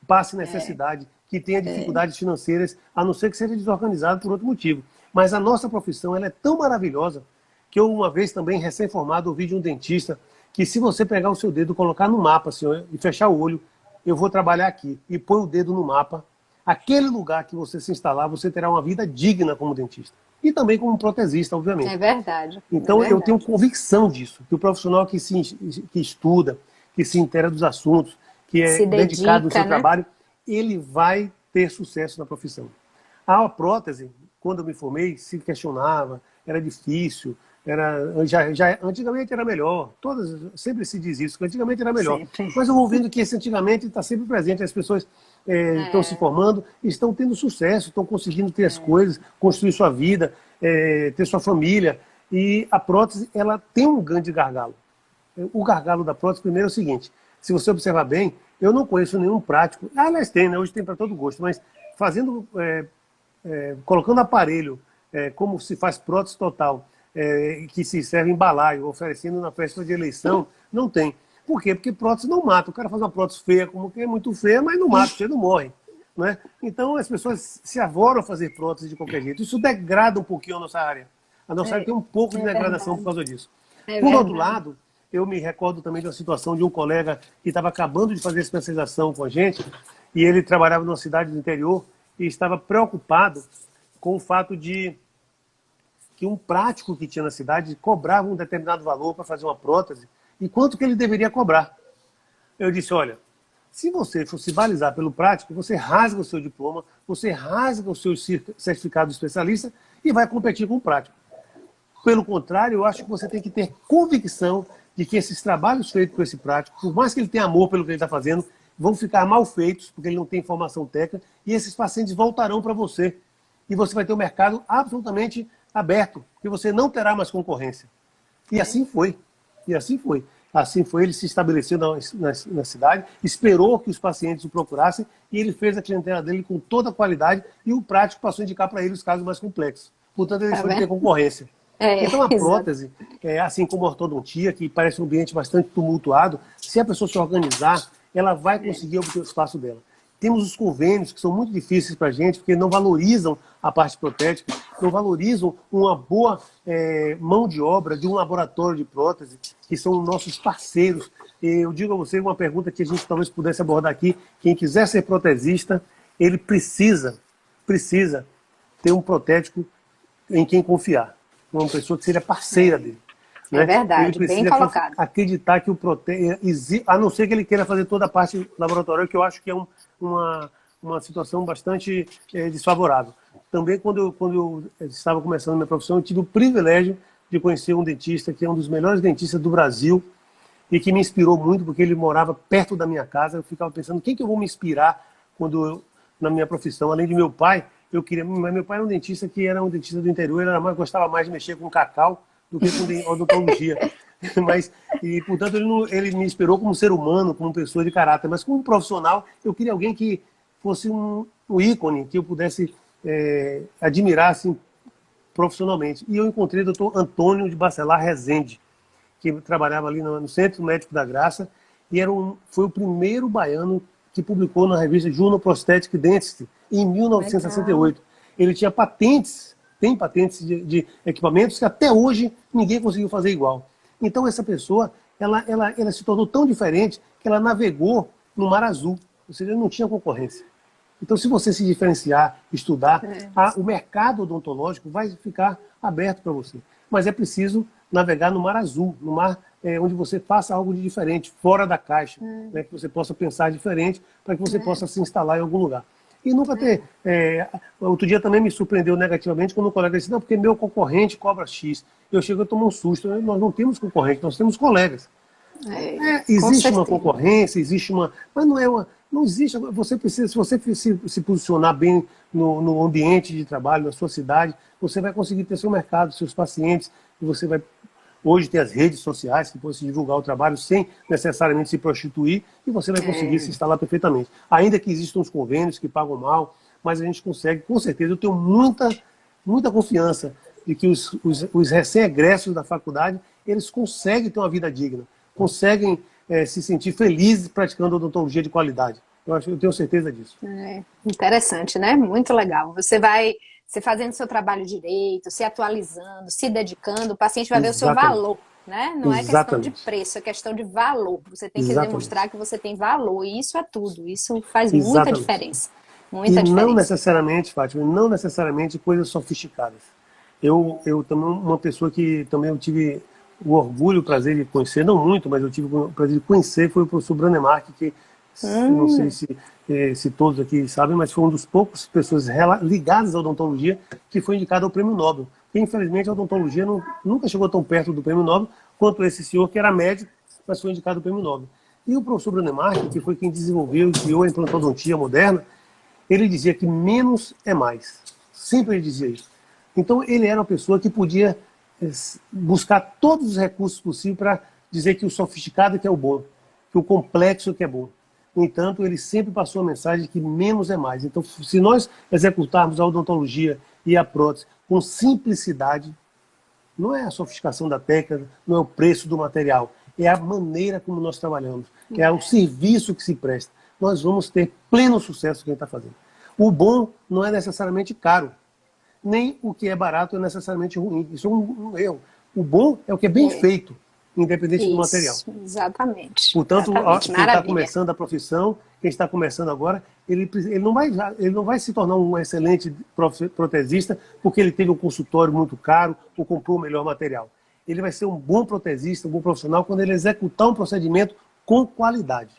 passe necessidade, que tenha dificuldades financeiras, a não ser que seja desorganizado por outro motivo. Mas a nossa profissão ela é tão maravilhosa que eu, uma vez também, recém-formado, ouvi de um dentista que se você pegar o seu dedo, colocar no mapa, senhor, e fechar o olho, eu vou trabalhar aqui, e põe o dedo no mapa, aquele lugar que você se instalar, você terá uma vida digna como dentista. E também como protesista, obviamente. É verdade. Então, eu tenho convicção disso, que o profissional que estuda, que se inteira dos assuntos, que é dedicado no seu trabalho, ele vai ter sucesso na profissão. A prótese, quando eu me formei, se questionava, era difícil, antigamente era melhor. Sempre se diz isso, que antigamente era melhor. Sempre. Mas eu vou vendo que esse antigamente está sempre presente. As pessoas estão se formando, estão tendo sucesso, estão conseguindo ter as coisas, construir sua vida, ter sua família. E a prótese, ela tem um grande gargalo. O gargalo da prótese, primeiro, é o seguinte. Se você observar bem, eu não conheço nenhum prático. Aliás, tem, né? Hoje tem para todo gosto. Mas colocando aparelho, como se faz prótese total, que se serve em balaio, oferecendo na festa de eleição, não tem. Por quê? Porque prótese não mata. O cara faz uma prótese feia, como que é muito feia, mas não mata, você não morre. Né? Então as pessoas se avoram a fazer prótese de qualquer jeito. Isso degrada um pouquinho a nossa área. A nossa área tem um pouco de degradação por causa disso. Por outro lado, eu me recordo também de uma situação de um colega que estava acabando de fazer especialização com a gente, e ele trabalhava numa cidade do interior e estava preocupado com o fato de que um prático que tinha na cidade cobrava um determinado valor para fazer uma prótese, e quanto que ele deveria cobrar. Eu disse, olha, se você for se balizar pelo prático, você rasga o seu diploma, você rasga o seu certificado de especialista e vai competir com o prático. Pelo contrário, eu acho que você tem que ter convicção de que esses trabalhos feitos por esse prático, por mais que ele tenha amor pelo que ele está fazendo, vão ficar mal feitos, porque ele não tem formação técnica, e esses pacientes voltarão para você. E você vai ter um mercado absolutamente aberto, porque você não terá mais concorrência. E assim foi. E assim foi. Assim foi, ele se estabeleceu na cidade, esperou que os pacientes o procurassem, e ele fez a clientela dele com toda a qualidade, e o prático passou a indicar para ele os casos mais complexos. Portanto, ele deixou de ter concorrência. Então, a prótese, assim como a ortodontia, que parece um ambiente bastante tumultuado, se a pessoa se organizar, ela vai conseguir obter o espaço dela. Temos os convênios, que são muito difíceis para a gente, porque não valorizam a parte protética, não valorizam uma boa mão de obra de um laboratório de prótese, que são nossos parceiros. Eu digo a você uma pergunta que a gente talvez pudesse abordar aqui. Quem quiser ser protesista, ele precisa ter um protético em quem confiar. Uma pessoa que seja parceira dele. Né? É verdade, bem colocado. Acreditar que o a não ser que ele queira fazer toda a parte laboratorial, que eu acho que é uma situação bastante desfavorável. Também, quando eu estava começando a minha profissão, eu tive o privilégio de conhecer um dentista que é um dos melhores dentistas do Brasil e que me inspirou muito, porque ele morava perto da minha casa. Eu ficava pensando, quem que eu vou me inspirar na minha profissão? Além de meu pai, mas meu pai era um dentista que era um dentista do interior, ele gostava mais de mexer com cacau do que com odontologia. Mas, e, portanto, ele me inspirou como ser humano, como pessoa de caráter, mas como profissional, eu queria alguém que fosse um ícone, que eu pudesse admirar assim, profissionalmente. E eu encontrei o doutor Antônio de Bacelar Rezende, que trabalhava ali no Centro Médico da Graça, e foi o primeiro baiano que publicou na revista Juno Prosthetic Dentistry, em 1968. Ele tinha patentes, tem patentes de equipamentos que até hoje ninguém conseguiu fazer igual. Então essa pessoa, ela se tornou tão diferente que ela navegou no Mar Azul, ou seja, não tinha concorrência. Então, se você se diferenciar, estudar, o mercado odontológico vai ficar aberto para você. Mas é preciso navegar no Mar Azul, no mar onde você faça algo de diferente, fora da caixa, né, que você possa pensar diferente, para que você possa se instalar em algum lugar. E nunca ter... outro dia também me surpreendeu negativamente quando um colega disse, não, porque meu concorrente cobra X. Eu chego a tomar um susto. Nós não temos concorrente, nós temos colegas. Existe uma concorrência, existe uma... Mas não é uma... Não existe. Você precisa, se você se posicionar bem no ambiente de trabalho, na sua cidade, você vai conseguir ter seu mercado, seus pacientes, e você vai hoje ter as redes sociais que podem divulgar o trabalho sem necessariamente se prostituir, e você vai conseguir se instalar perfeitamente. Ainda que existam os convênios que pagam mal, mas a gente consegue, com certeza, eu tenho muita confiança de que os recém-egressos da faculdade, eles conseguem ter uma vida digna, conseguem se sentir felizes praticando odontologia de qualidade. Eu tenho certeza disso. Interessante, né? Muito legal. Você fazendo seu trabalho direito, se atualizando, se dedicando, o paciente vai ver o seu valor, né? Não é questão de preço, é questão de valor. Você tem que demonstrar que você tem valor, e isso é tudo. Isso faz muita diferença. Muita diferença. Não necessariamente, Fátima, não necessariamente coisas sofisticadas. Eu também, uma pessoa que também eu tive o orgulho, o prazer de conhecer, não muito, mas eu tive o prazer de conhecer, foi o professor Branemark, que não sei se todos aqui sabem, mas foi uma das poucas pessoas ligadas à odontologia que foi indicado ao Prêmio Nobel. Porque, infelizmente, a odontologia nunca chegou tão perto do Prêmio Nobel quanto esse senhor, que era médico, mas foi indicado ao Prêmio Nobel. E o professor Branemark, que foi quem desenvolveu e criou a implantodontia moderna, ele dizia que menos é mais. Sempre ele dizia isso. Então, ele era uma pessoa que podia buscar todos os recursos possíveis para dizer que o sofisticado é que é o bom, que o complexo é que é bom. No entanto, ele sempre passou a mensagem de que menos é mais. Então, se nós executarmos a odontologia e a prótese com simplicidade, não é a sofisticação da técnica, não é o preço do material, é a maneira como nós trabalhamos, é o serviço que se presta. Nós vamos ter pleno sucesso com o que a gente está fazendo. O bom não é necessariamente caro, nem o que é barato é necessariamente ruim. Isso é um erro. O bom é o que é bem feito, independente do material. Exatamente. Portanto, exatamente. Quem está começando a profissão, quem está começando agora, ele não vai se tornar um excelente protesista porque ele teve um consultório muito caro ou comprou o melhor material. Ele vai ser um bom protesista, um bom profissional, quando ele executar um procedimento com qualidade.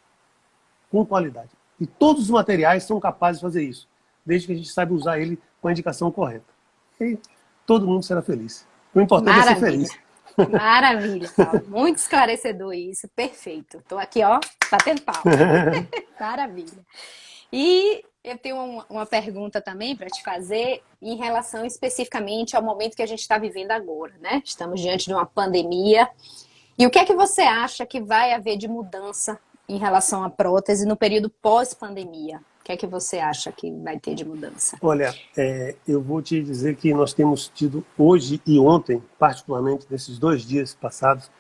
Com qualidade. E todos os materiais são capazes de fazer isso, desde que a gente saiba usar ele com a indicação correta. E todo mundo será feliz. O importante é ser feliz. Maravilha, Paulo. Muito esclarecedor isso. Perfeito. Estou aqui, ó, batendo palma. Maravilha. E eu tenho uma pergunta também para te fazer em relação especificamente ao momento que a gente está vivendo agora, né? Estamos diante de uma pandemia. E o que é que você acha que vai haver de mudança em relação à prótese no período pós-pandemia? O que é que você acha que vai ter de mudança? Olha, eu vou te dizer que nós temos tido hoje e ontem, particularmente nesses 2 dias passados,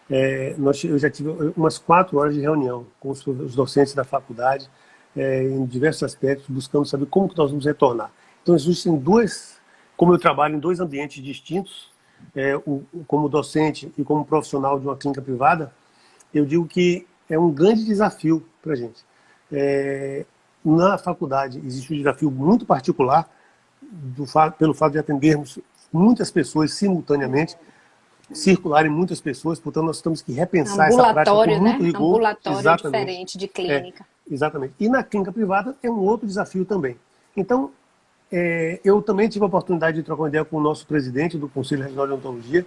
eu já tive umas 4 horas de reunião com os docentes da faculdade, em diversos aspectos, buscando saber como que nós vamos retornar. Então, existem como eu trabalho em 2 ambientes distintos, como docente e como profissional de uma clínica privada, eu digo que é um grande desafio para a gente. Na faculdade existe um desafio muito particular pelo fato de atendermos muitas pessoas simultaneamente, circularem muitas pessoas, portanto nós temos que repensar essa prática com muito rigor. Ambulatório diferente de clínica. Exatamente. E na clínica privada é um outro desafio também. Então, eu também tive a oportunidade de trocar uma ideia com o nosso presidente do Conselho Regional de Odontologia,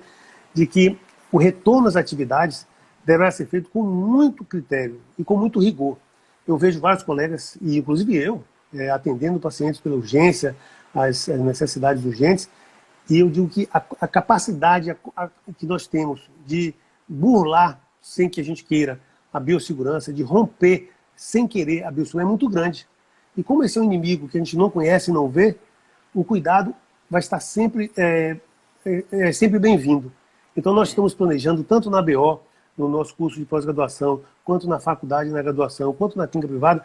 de que o retorno às atividades deverá ser feito com muito critério e com muito rigor. Eu vejo vários colegas, e inclusive eu, atendendo pacientes pela urgência, as necessidades urgentes, e eu digo que a capacidade que nós temos de burlar, sem que a gente queira, a biossegurança, de romper, sem querer, a biossegurança é muito grande. E como esse é um inimigo que a gente não conhece e não vê, o cuidado vai estar sempre, sempre bem-vindo. Então nós estamos planejando, tanto na BO, no nosso curso de pós-graduação, quanto na faculdade, na graduação, quanto na clínica privada,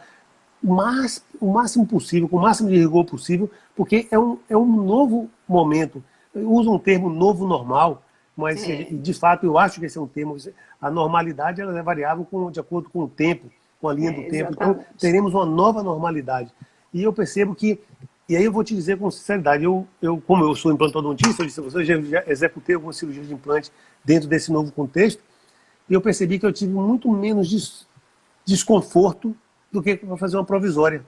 o máximo possível, com o máximo de rigor possível, porque é um novo momento. Eu uso um termo novo normal, mas de fato eu acho que esse é um termo. A normalidade ela é variável de acordo com o tempo, com a linha do tempo. Então teremos uma nova normalidade. E eu percebo que, e aí eu vou te dizer com sinceridade, como eu sou implantodontista, eu disse a você, eu já executei algumas cirurgias de implante dentro desse novo contexto, e eu percebi que eu tive muito menos desconforto do que para fazer uma provisória.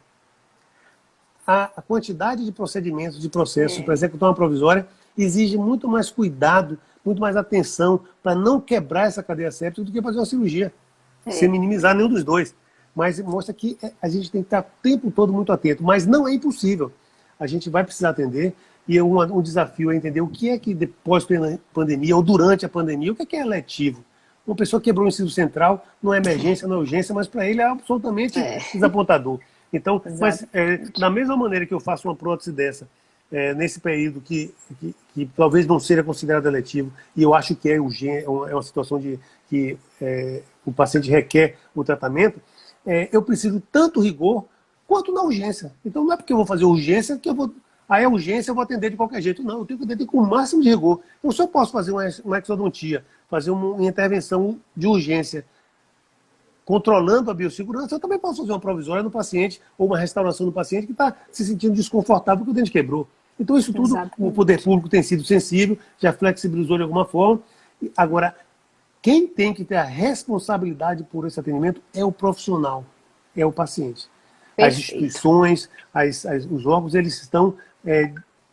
A quantidade de procedimentos, de processos para executar uma provisória exige muito mais cuidado, muito mais atenção para não quebrar essa cadeia séptica do que fazer uma cirurgia, sem minimizar nenhum dos dois. Mas mostra que a gente tem que estar o tempo todo muito atento, mas não é impossível. A gente vai precisar atender, e um desafio é entender o que é que depois da pandemia, ou durante a pandemia, o que é eletivo. Uma pessoa quebrou o incisivo central, não é emergência, não é urgência, mas para ele é absolutamente desapontador. Então, mas da mesma maneira que eu faço uma prótese dessa, nesse período que talvez não seja considerado eletivo, e eu acho que é urgente, é uma situação que o paciente requer o tratamento, eu preciso tanto rigor quanto na urgência. Então não é porque eu vou fazer urgência que eu vou... Aí a urgência eu vou atender de qualquer jeito. Não, eu tenho que atender com o máximo de rigor. Então se eu posso fazer uma exodontia, fazer uma intervenção de urgência, controlando a biossegurança, eu também posso fazer uma provisória no paciente, ou uma restauração no paciente que está se sentindo desconfortável porque o dente quebrou. Então isso tudo, o poder público tem sido sensível, já flexibilizou de alguma forma. Agora, quem tem que ter a responsabilidade por esse atendimento é o profissional, é o paciente. As instituições, os órgãos, eles estão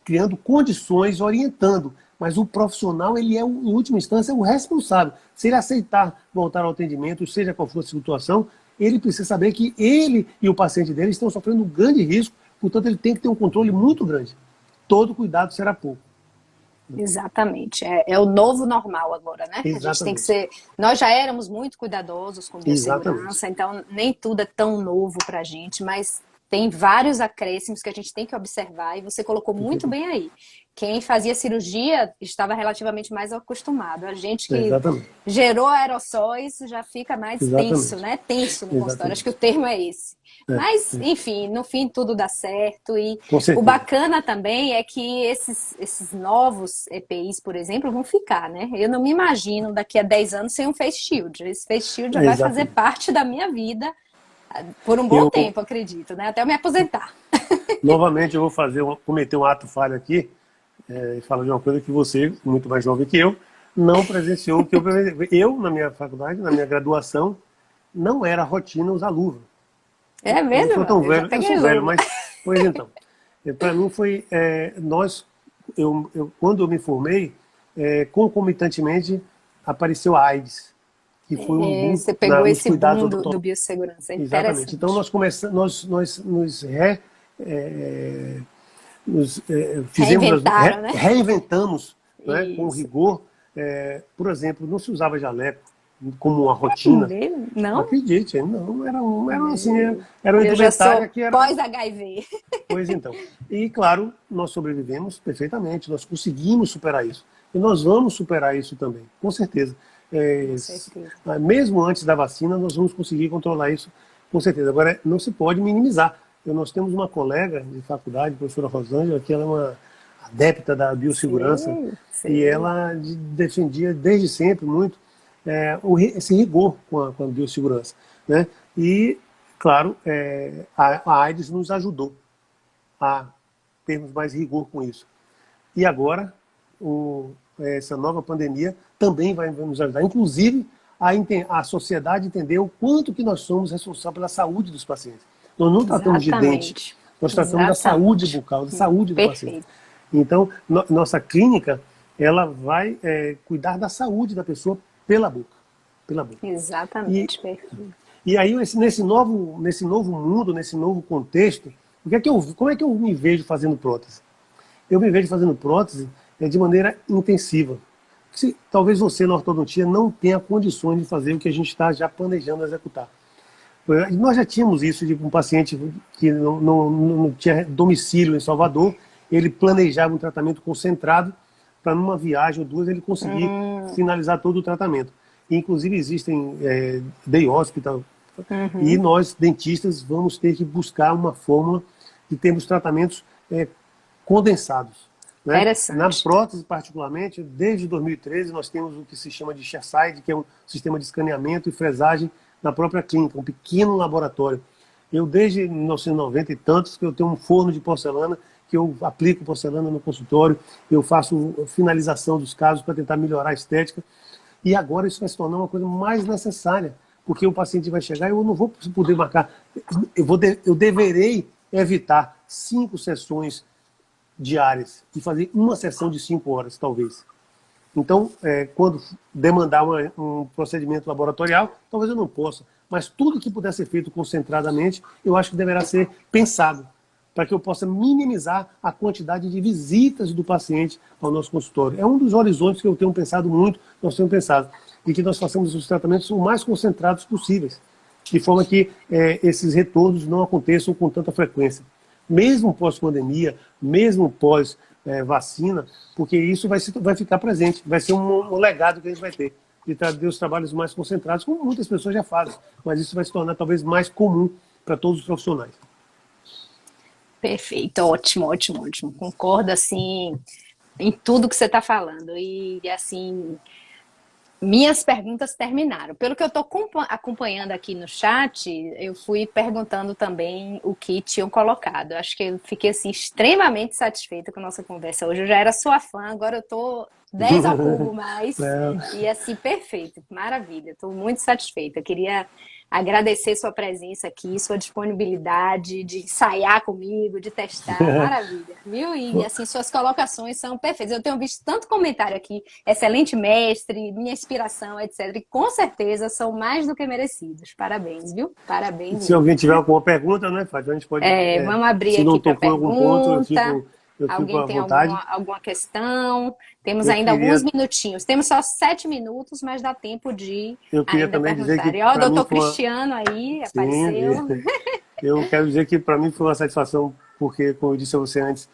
criando condições, orientando, mas o profissional, ele é, em última instância, o responsável. Se ele aceitar voltar ao atendimento, seja qual for a situação, ele precisa saber que ele e o paciente dele estão sofrendo um grande risco, portanto, ele tem que ter um controle muito grande. Todo cuidado será pouco. Exatamente. É o novo normal agora, né? Exatamente. A gente tem que ser... Nós já éramos muito cuidadosos com biossegurança, então nem tudo é tão novo pra gente, mas tem vários acréscimos que a gente tem que observar, e você colocou muito bem aí. Quem fazia cirurgia estava relativamente mais acostumado. A gente que gerou aerossóis já fica mais tenso, né? Tenso no consultório. Acho que o termo é esse. Mas, enfim, no fim tudo dá certo. E o bacana também é que esses novos EPIs, por exemplo, vão ficar, né? Eu não me imagino daqui a 10 anos sem um face shield. Esse face shield já vai fazer parte da minha vida por um bom tempo, acredito, né? Até eu me aposentar. Novamente eu vou cometer um ato falho aqui, e falar de uma coisa que você, muito mais jovem que eu, não presenciou. Que eu, na minha faculdade, na minha graduação, não era rotina usar luva. É mesmo? Eu não sou tão velho, eu sou velho, mas... Pois então. Para mim foi... quando eu me formei, concomitantemente apareceu a AIDS. Que foi você pegou esse boom do biossegurança. Exatamente. Então nós começamos, nós reinventamos, né, com rigor. Por exemplo, não se usava jaleco como uma rotina. Não? Acredite, não. Era uma indumentária que era... pós-HIV. Pois então. E, claro, nós sobrevivemos perfeitamente, nós conseguimos superar isso. E nós vamos superar isso também, com certeza. Mesmo antes da vacina, nós vamos conseguir controlar isso, com certeza. Agora, não se pode minimizar. Nós temos uma colega de faculdade, a professora Rosângela, que ela é uma adepta da biossegurança, e ela defendia desde sempre muito esse rigor com a biossegurança, né? E, claro, a AIDS nos ajudou a termos mais rigor com isso. E agora, essa nova pandemia também vai nos ajudar, inclusive a sociedade entender o quanto que nós somos responsáveis pela saúde dos pacientes. Nós não tratamos de dente, nós tratamos da saúde bucal, da saúde do paciente. Então, nossa clínica, ela vai cuidar da saúde da pessoa pela boca. Exatamente, perfeito. E aí, nesse novo mundo, nesse novo contexto, como é que eu me vejo fazendo prótese? Eu me vejo fazendo prótese de maneira intensiva. talvez você na ortodontia não tenha condições de fazer o que a gente está já planejando executar. Nós já tínhamos isso de um paciente que não tinha domicílio em Salvador, ele planejava um tratamento concentrado para numa viagem ou duas ele conseguir finalizar todo o tratamento. Inclusive existem day hospital, e nós, dentistas, vamos ter que buscar uma fórmula de termos tratamentos condensados. Né? Na prótese, particularmente, desde 2013, nós temos o que se chama de chairside, que é um sistema de escaneamento e fresagem na própria clínica, um pequeno laboratório. Eu, desde 1990 e tantos, que eu tenho um forno de porcelana, que eu aplico porcelana no consultório, eu faço finalização dos casos para tentar melhorar a estética. E agora isso vai se tornar uma coisa mais necessária, porque o paciente vai chegar e eu não vou poder marcar. Eu deverei evitar 5 sessões diárias e fazer uma sessão de 5 horas, talvez. Então, quando demandar um procedimento laboratorial, talvez eu não possa. Mas tudo que puder ser feito concentradamente, eu acho que deverá ser pensado, para que eu possa minimizar a quantidade de visitas do paciente ao nosso consultório. É um dos horizontes que eu tenho pensado muito, nós temos pensado, e que nós façamos os tratamentos o mais concentrados possíveis, de forma que esses retornos não aconteçam com tanta frequência. Mesmo pós-pandemia, mesmo pós-vacina, porque isso vai ficar presente, vai ser um legado que a gente vai ter, de trazer os trabalhos mais concentrados, como muitas pessoas já fazem, mas isso vai se tornar talvez mais comum para todos os profissionais. Perfeito, ótimo, ótimo, ótimo. Concordo, assim, em tudo que você está falando. E, assim, minhas perguntas terminaram. Pelo que eu estou acompanhando aqui no chat, eu fui perguntando também o que tinham colocado. Acho que eu fiquei, assim, extremamente satisfeita com a nossa conversa hoje. Eu já era sua fã, agora eu estou 10 ao cubo mais. E, assim, perfeito, maravilha. Estou muito satisfeita. Eu queria agradecer sua presença aqui, sua disponibilidade de ensaiar comigo, de testar, maravilha, viu? E assim, suas colocações são perfeitas. Eu tenho visto tanto comentário aqui, excelente mestre, minha inspiração, etc. E com certeza são mais do que merecidos. Parabéns, viu? Parabéns. Se alguém tiver alguma pergunta, né, Fátima, a gente pode... vamos abrir se aqui para pergunta. Algum ponto, eu fico Alguém à tem vontade. alguma questão? Temos ainda alguns minutinhos. Temos só 7 minutos, mas dá tempo de ainda perguntar. E ó, o doutor Cristiano aí apareceu. Eu quero dizer que para mim foi uma satisfação, porque, como eu disse a você antes,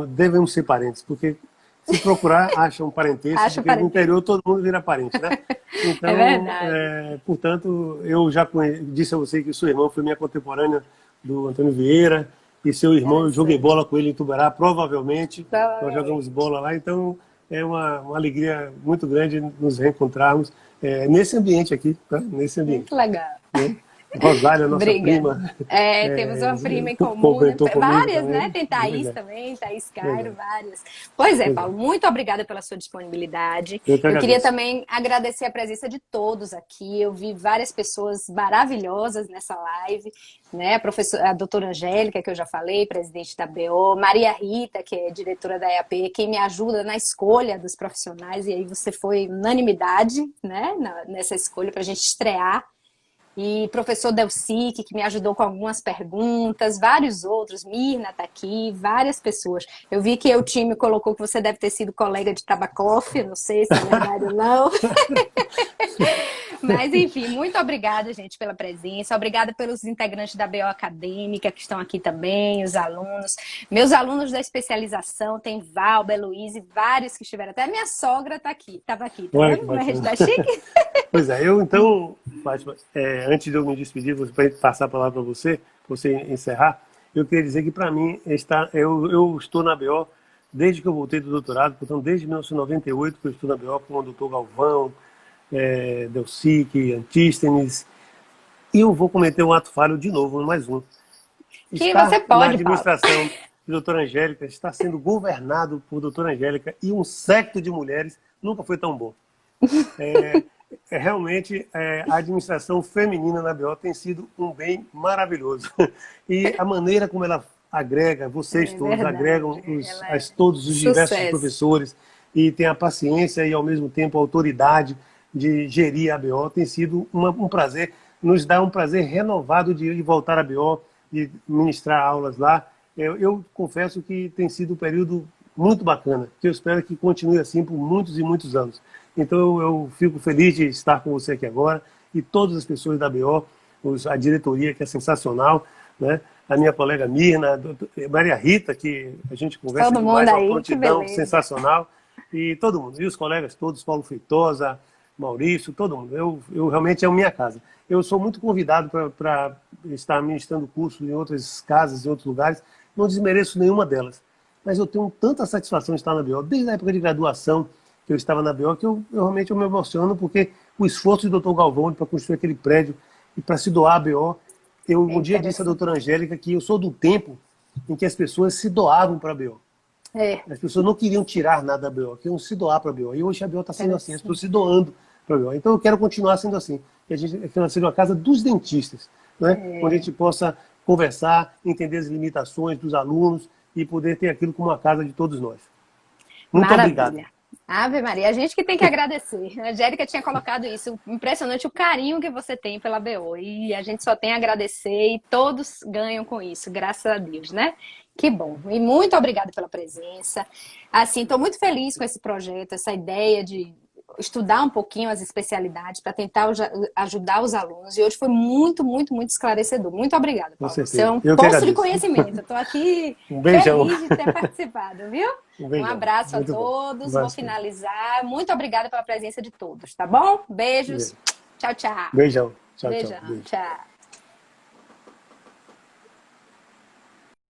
devemos ser parentes, porque se procurar, acha um parentesco, porque no interior todo mundo vira parente, né? Então, é verdade. Portanto, eu já disse a você que sua irmã foi minha contemporânea do Antônio Vieira, e seu irmão, eu joguei bola com ele em Tubará, provavelmente. Nós jogamos bola lá, então é uma alegria muito grande nos reencontrarmos nesse ambiente aqui, tá? Nesse ambiente. Muito legal. Né? Rosália, nossa prima. Temos uma prima em comum, né? Várias, né? Tem Thaís também, Thaís Cairo, várias. Pois é, Paulo, muito obrigada pela sua disponibilidade. Eu queria também agradecer a presença de todos aqui. Eu vi várias pessoas maravilhosas nessa live, né? A doutora Angélica, que eu já falei, presidente da BO, Maria Rita, que é diretora da EAP, quem me ajuda na escolha dos profissionais, e aí você foi unanimidade, né? Nessa escolha para a gente estrear. E professor Delcic, que me ajudou com algumas perguntas, vários outros, Mirna está aqui, várias pessoas. Eu vi que o time colocou que você deve ter sido colega de Tabakoff, não sei se é verdade ou não. Mas, enfim, muito obrigada, gente, pela presença. Obrigada pelos integrantes da BO Acadêmica que estão aqui também, os alunos. Meus alunos da especialização, tem Val, Beluíse, vários que estiveram. Até a minha sogra estava aqui, tá vendo? Tá chique? Pois é, eu então, Fátima, antes de eu me despedir, para passar a palavra para você encerrar, eu queria dizer que para mim, eu estou na BO desde que eu voltei do doutorado, portanto, desde 1998 que eu estou na BO com o doutor Galvão, Delcic, Antístenes, e eu vou cometer um ato falho de novo, mais um. Que você pode, na administração de doutora Angélica, está sendo governado por doutora Angélica e um séquito de mulheres nunca foi tão bom. Realmente, a administração feminina na BO tem sido um bem maravilhoso. E a maneira como ela agrega, vocês todos agregam todos os diversos professores, e tem a paciência e, ao mesmo tempo, a autoridade de gerir a BO, tem sido um prazer, nos dá um prazer renovado de voltar à BO, de ministrar aulas lá. Eu confesso que tem sido um período muito bacana, que eu espero que continue assim por muitos e muitos anos. Então eu fico feliz de estar com você aqui agora e todas as pessoas da BO, a diretoria que é sensacional, né? A minha colega Mirna, Maria Rita, que a gente conversa Todo mundo demais, uma aí, que prontidão beleza. sensacional, e todo mundo, e os colegas todos, Paulo Feitosa, Maurício, todo mundo. Eu realmente é a minha casa. Eu sou muito convidado para estar ministrando cursos em outras casas, em outros lugares, não desmereço nenhuma delas, mas eu tenho tanta satisfação de estar na BO, desde a época de graduação que eu estava na BO, que eu realmente me emociono, porque o esforço do Dr. Galvão para construir aquele prédio e para se doar a BO, eu É um dia disse à interessante. doutora Angélica que eu sou do tempo em que as pessoas se doavam para a BO. É, As pessoas não queriam tirar nada da BO, queriam se doar para a BO. E hoje a BO está sendo assim, as pessoas interessante. se doando para a BO. Então eu quero continuar sendo assim, que ela seja uma casa dos dentistas, né? Onde a É, gente possa conversar, entender as limitações dos alunos e poder ter aquilo como uma casa de todos nós. Muito obrigado. maravilha. Ave Maria, a gente que tem que agradecer. A Angélica tinha colocado isso. Impressionante o carinho que você tem pela BO. E a gente só tem a agradecer e todos ganham com isso, graças a Deus, né? Que bom. E muito obrigada pela presença. Assim, estou muito feliz com esse projeto, essa ideia de estudar um pouquinho as especialidades para tentar ajudar os alunos. E hoje foi muito, muito, muito esclarecedor. Muito obrigada, Com Paulo. Você é certeza. um Eu que poço de agradeço. conhecimento. Estou aqui Um beijão. feliz de ter participado, viu? Um Um beijão. abraço a Muito bom. todos. Vou Basta. finalizar. Muito obrigada pela presença de todos, tá bom? Beijos. Tchau, tchau. Beijão. Tchau, tchau. Beijão. Beijo. Tchau.